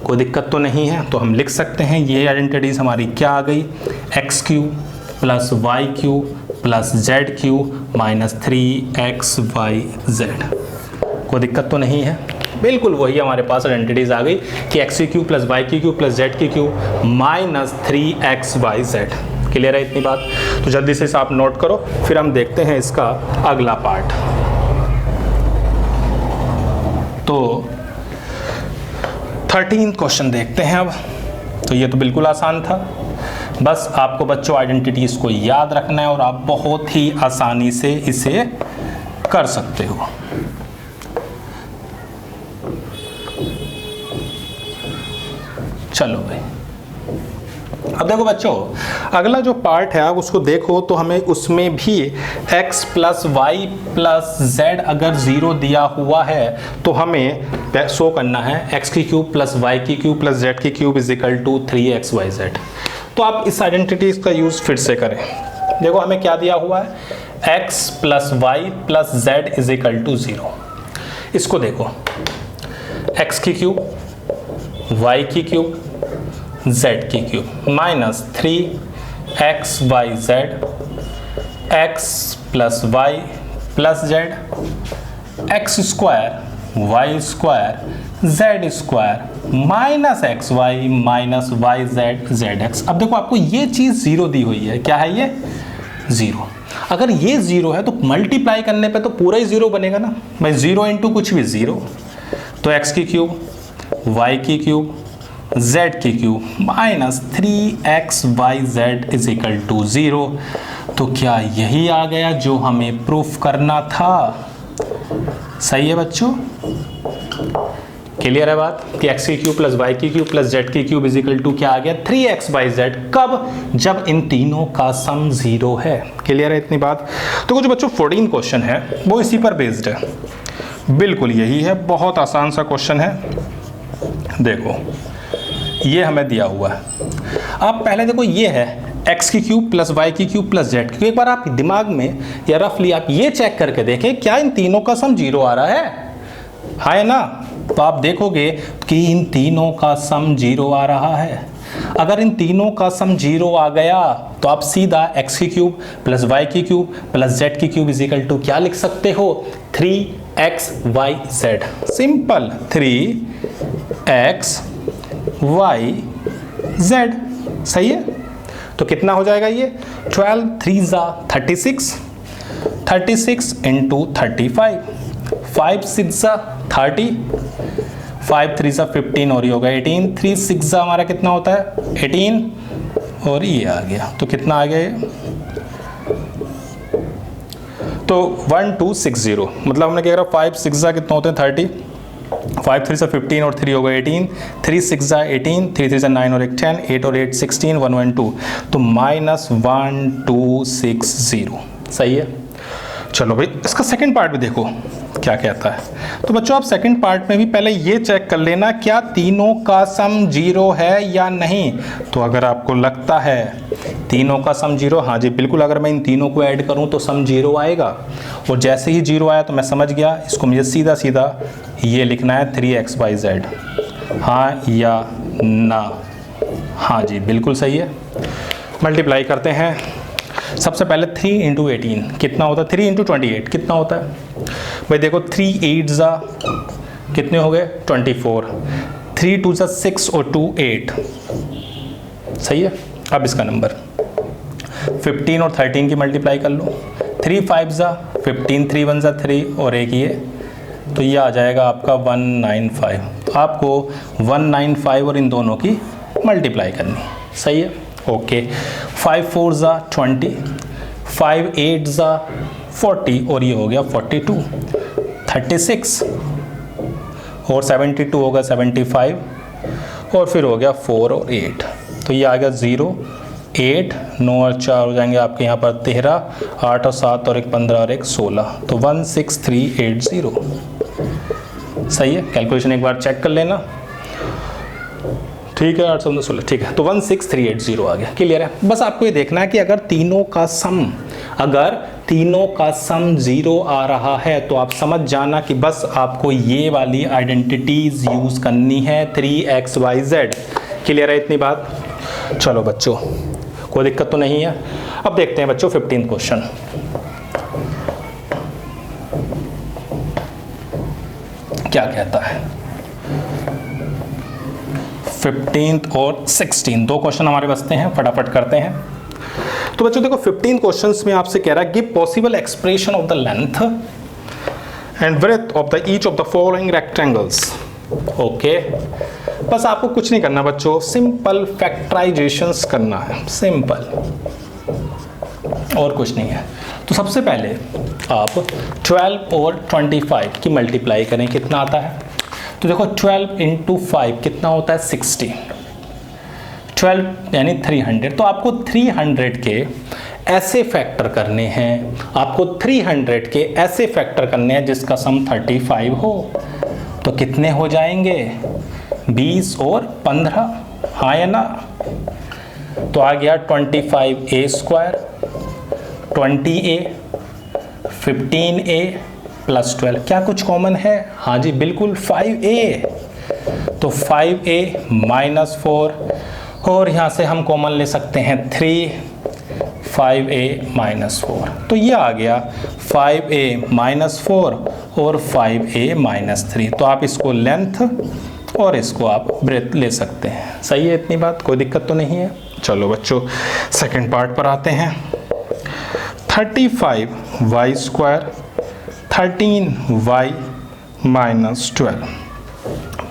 कोई दिक्कत तो नहीं है। तो हम लिख सकते हैं ये आइडेंटिटीज हमारी क्या आ गई, x cube plus y cube plus z cube minus 3xyz। कोई दिक्कत तो नहीं है। बिल्कुल वही हमारे पास आइडेंटिटीज आ गई कि एक्स की क्यूब प्लस वाई की क्यूब प्लस जेड की क्यूब माइनस 3xyz। क्लियर है इतनी बात? तो जल्दी से इसे आप नोट करो, फिर हम देखते हैं इसका अगला पार्ट। तो 13 क्वेश्चन देखते हैं अब। तो ये तो बिल्कुल आसान था, बस आपको बच्चों आइडेंटिटीज को याद रखना है और आप बहुत ही आसानी से इसे कर सकते हो। चलो भाई, अब देखो बच्चों, अगला जो पार्ट है आप उसको देखो तो हमें उसमें भी x plus y plus z अगर 0 दिया हुआ है तो हमें शो करना है x की क्यूब प्लस वाई की क्यूब प्लस जेड की cube is equal to 3xyz। तो आप इस आइडेंटिटीज का यूज फिर से करें। देखो हमें क्या दिया हुआ है, x plus y plus z is equal to 0। इसको देखो, x की क्यूब y की क्यूब z की cube minus 3xyz x plus y plus z x square y square z square minus x y minus y z z x. अब देखो आपको ये चीज 0 दी हुई है, क्या है ये 0। अगर ये 0 है तो मल्टीप्लाई करने पे तो पूरा ही 0 बनेगा ना भाई, 0 इंटू कुछ भी 0। तो x की क्यूब y की क्यूब z की cube minus 3xyz is equal to 0। तो क्या यही आ गया जो हमें प्रूफ करना था? सही है बच्चों, क्लियर है बात कि x की क्यूब प्लस y की क्यूब प्लस z की क्यूब इज इक्वल टू क्या आ गया 3xyz। कब? जब इन तीनों का सम 0 है। क्लियर है इतनी बात? तो कुछ बच्चों 14 क्वेश्चन है वो इसी पर बेस्ड है, बिल्कुल यही है, बहुत आसान सा क्वेश्चन है। देखो ये हमें दिया हुआ है, आप पहले देखो ये है x की क्यूब प्लस वाई की क्यूब प्लस जेड की। एक बार आप दिमाग में या रफली आप ये चेक करके देखें क्या इन तीनों का सम 0 आ रहा है ना? तो आप देखोगे कि इन तीनों का सम 0 आ रहा है। अगर इन तीनों का सम 0 आ गया तो आप सीधा x की क्यूब प्लस वाई की क्यूब प्लस जेड की क्यूब इज इक्वल टू क्या लिख सकते हो 3xyz। Simple 3xyz। सही है? तो कितना हो जाएगा ये 12 3 36, 36 इंटू 35, 5 6 30, 5 3 15 और ये होगा 18, 3 6 हमारा कितना होता है 18 और ये आ गया। तो कितना आ गया ये? तो 1260, मतलब हमने क्या करा 5 6 कितना होते हैं 30, 5 3 15 और 3 होगा 18, 3 6 18, 3 3 9 और 1 10, 8 और 8 16, 1 1 2, तो माइनस 1260। सही है? चलो भाई इसका सेकंड पार्ट भी देखो क्या कहता है। तो बच्चों आप सेकंड पार्ट में भी पहले ये चेक कर लेना क्या तीनों का सम 0 है या नहीं। तो अगर आपको लगता है तीनों का सम 0, हाँ जी बिल्कुल, अगर मैं इन तीनों को ऐड करूं तो सम 0 आएगा। और जैसे ही 0 आया तो मैं समझ गया इसको मुझे सीधा सीधा ये लिखना है 3xyz। हाँ या ना? हाँ जी बिल्कुल सही है। मल्टीप्लाई करते हैं। सबसे पहले 3 इंटू 18 कितना होता है, 3 इंटू 28 कितना होता है भाई? देखो 3 8 कितने हो गए 24, 3 2 6 और 2 8। सही है? अब इसका नंबर 15 और 13 की मल्टीप्लाई कर लो, 3 5 15, 3 1 3 और एक ये, तो ये आ जाएगा आपका 195। तो आपको 195 और इन दोनों की मल्टीप्लाई करनी। सही है? ओके। 5 4 20, 5 8 40 और ये हो गया 42, 36 और 72 होगा 75 और फिर हो गया 4 और 8। तो ये आ गया 0 8 9 और 4 हो जाएंगे आपके यहाँ पर 13, 8 और 7 और 1 15 और 1 16, तो 16380। सही है? कैलकुलेशन एक बार चेक कर लेना। ठीक है 816, ठीक है। तो 16380 आ गया। क्लियर है? बस आपको ये देखना है कि अगर तीनों का सम 0 आ रहा है तो आप समझ जाना कि बस आपको ये वाली आइडेंटिटीज यूज करनी है 3xyz। क्लियर है इतनी बात? चलो बच्चों कोई दिक्कत तो नहीं है। अब देखते हैं बच्चों 15 क्वेश्चन क्या कहता है। 15th और 16 दो क्वेश्चन हमारे बचते हैं, फटाफट करते हैं। तो बच्चों देखो 15 क्वेश्चंस में आपसे कह रहा है give possible expression of the length and breadth of the each of the following rectangles. Okay, बस आपको कुछ नहीं करना बच्चों, सिंपल फैक्टराइजेशंस करना है, सिंपल, और कुछ नहीं है। तो सबसे पहले आप 12 और 25 की मल्टीप्लाई करें, कितना आता है। तो देखो 12 इंटू 5 कितना होता है 60, 12 यानी 300। तो आपको 300 के ऐसे फैक्टर करने हैं, आपको 300 के ऐसे फैक्टर करने हैं जिसका सम 35 हो। तो कितने हो जाएंगे, 20 और 15, हाँ या ना। तो आ गया 25a square, 20a, 15a plus 12, क्या कुछ कॉमन है, हाँ जी बिल्कुल 5a। तो 5a माइनस 4, और यहाँ से हम कॉमन ले सकते हैं 3, 5a माइनस 4। तो ये आ गया 5a माइनस 4 और 5a माइनस 3। तो आप इसको लेंथ और इसको आप ब्रेथ ले सकते हैं। सही है, इतनी बात, कोई दिक्कत तो नहीं है। चलो बच्चों सेकंड पार्ट पर आते हैं। 35y square 13y minus 12,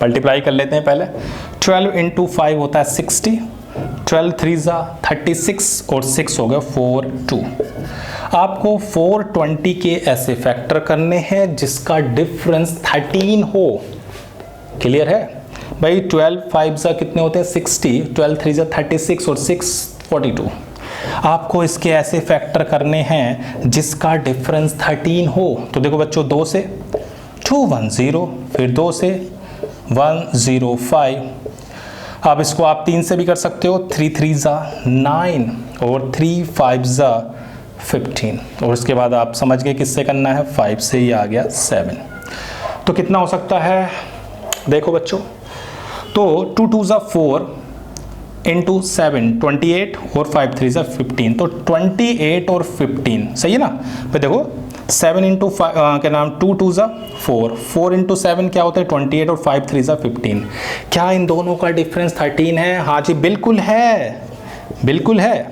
multiply कर लेते हैं पहले। 12 इंटू 5 होता है 60, 12 3 जा 36 और 6 हो गया 4 2। आपको 420 के ऐसे फैक्टर करने हैं जिसका डिफरेंस 13 हो। क्लियर है भाई, 12 5 जा कितने होते हैं 60, 12 3 जा 36 और 6 42। आपको इसके ऐसे फैक्टर करने हैं जिसका डिफरेंस 13 हो। तो देखो बच्चों 2 से 210, फिर 2 से 105। अब इसको आप 3 से भी कर सकते हो, 3 3 जा 9 और 3 5 जा 15। और उसके बाद आप समझ गए किससे करना है, 5 से ही आ गया 7। तो कितना हो सकता है देखो बच्चों, तो 2 2 जा 4 इंटू 7 28 और 5 3 जा 15। तो 28 और 15 सही है ना। फिर देखो 7 इंटू क्या नाम 2 2 जा 4, 4 इंटू 7 क्या होता है 28 और 5 3 जा 15। क्या इन दोनों का डिफरेंस 13 है, हाँ जी बिल्कुल है, बिल्कुल है।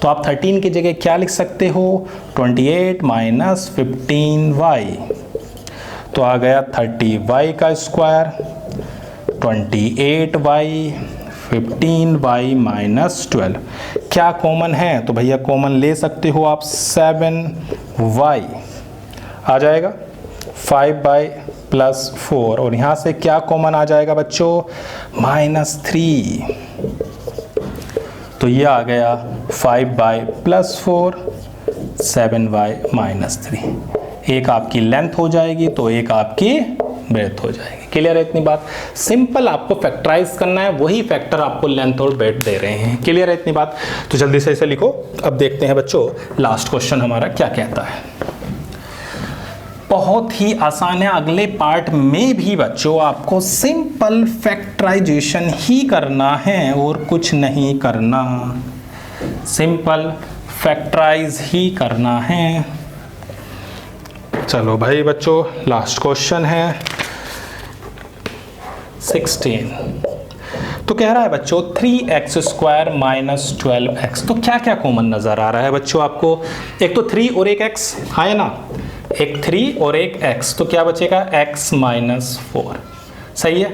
तो आप 13 की जगह क्या लिख सकते हो, 28 माइनस 15y। तो आ गया 30y का स्क्वायर, 28y, 15y माइनस 12। क्या कॉमन है, तो भैया कॉमन ले सकते हो आप 7y आ जाएगा, 5y प्लस 4, और यहाँ से क्या कॉमन आ जाएगा बच्चों, -3। तो ये आ गया 5y प्लस 4, 7y माइनस 3। एक आपकी लेंथ हो जाएगी तो एक आपकी ब्रेथ हो जाएगी। क्लियर है इतनी बात। सिंपल आपको फैक्टराइज करना है, वही फैक्टर आपको लेंथ और ब्रेथ दे रहे हैं। क्लियर है इतनी बात। तो जल्दी से इसे लिखो। अब देखते हैं बच्चों लास्ट क्वेश्चन हमारा क्या कहता है। बहुत ही आसान है, अगले पार्ट में भी बच्चों आपको सिंपल फैक्टराइजेशन ही करना है और कुछ नहीं करना, सिंपल फैक्टराइज ही करना है। चलो भाई बच्चों लास्ट क्वेश्चन है 16। तो कह रहा है बच्चों 3x स्क्वायर माइनस 12x। तो क्या क्या कॉमन नजर आ रहा है बच्चों आपको, एक तो 3 और एक x, हाँ है ना, एक 3 और एक x। तो क्या बचेगा x माइनस 4। सही है,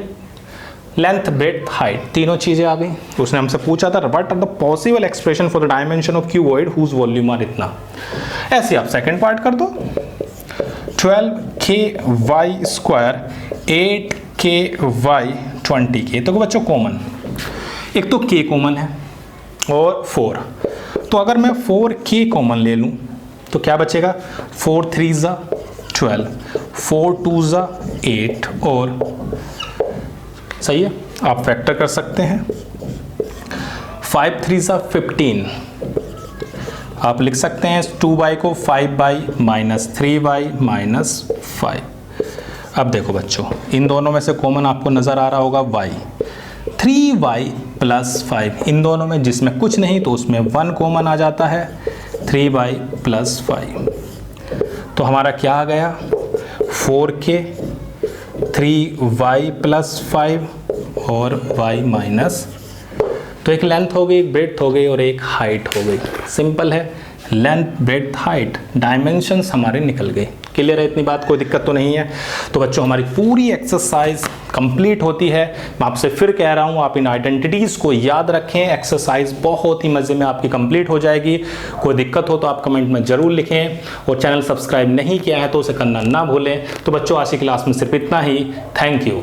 लेंथ ब्रेथ हाइट तीनों चीजें आ गई। तो उसने हमसे पूछा था what are the possible expression for the dimension of cuboid whose volume are इतना। ऐसे आप सेकंड पार्ट कर दो, 12ky स्क्वायर 8ky 20k। तो बच्चों कॉमन, एक तो k कॉमन है और 4। तो अगर मैं 4k कॉमन ले लूं तो क्या बचेगा, 4 3 जा 12, 4 2 जा 8, और सही है आप फैक्टर कर सकते हैं। 5 3 जा 15, आप लिख सकते हैं 2y को 5y माइनस 3y माइनस 5। अब देखो बच्चों इन दोनों में से कॉमन आपको नजर आ रहा होगा y, 3y प्लस 5। इन दोनों में जिसमें कुछ नहीं तो उसमें 1 कॉमन आ जाता है, 3y प्लस 5। तो हमारा क्या आ गया, 4k 3y + 5 और y-, तो एक लेंथ हो गई, एक ब्रेड्थ हो गई और एक हाइट हो गई। सिंपल है, लेंथ, ब्रेड्थ, हाइट, डायमेंशंस हमारे निकल गए। क्लियर है इतनी बात, कोई दिक्कत तो नहीं है। तो बच्चों हमारी पूरी एक्सरसाइज कंप्लीट होती है। मैं आपसे फिर कह रहा हूं, आप इन आइडेंटिटीज को याद रखें। एक्सरसाइज बहुत ही मजे में आपकी कंप्लीट हो जाएगी। कोई दिक्कत हो तो आप कमेंट में जरूर लिखें, और चैनल सब्सक्राइब नहीं किया है तो उसे करना ना भूलें। तो बच्चों आज की क्लास में सिर्फ इतना ही। Thank you.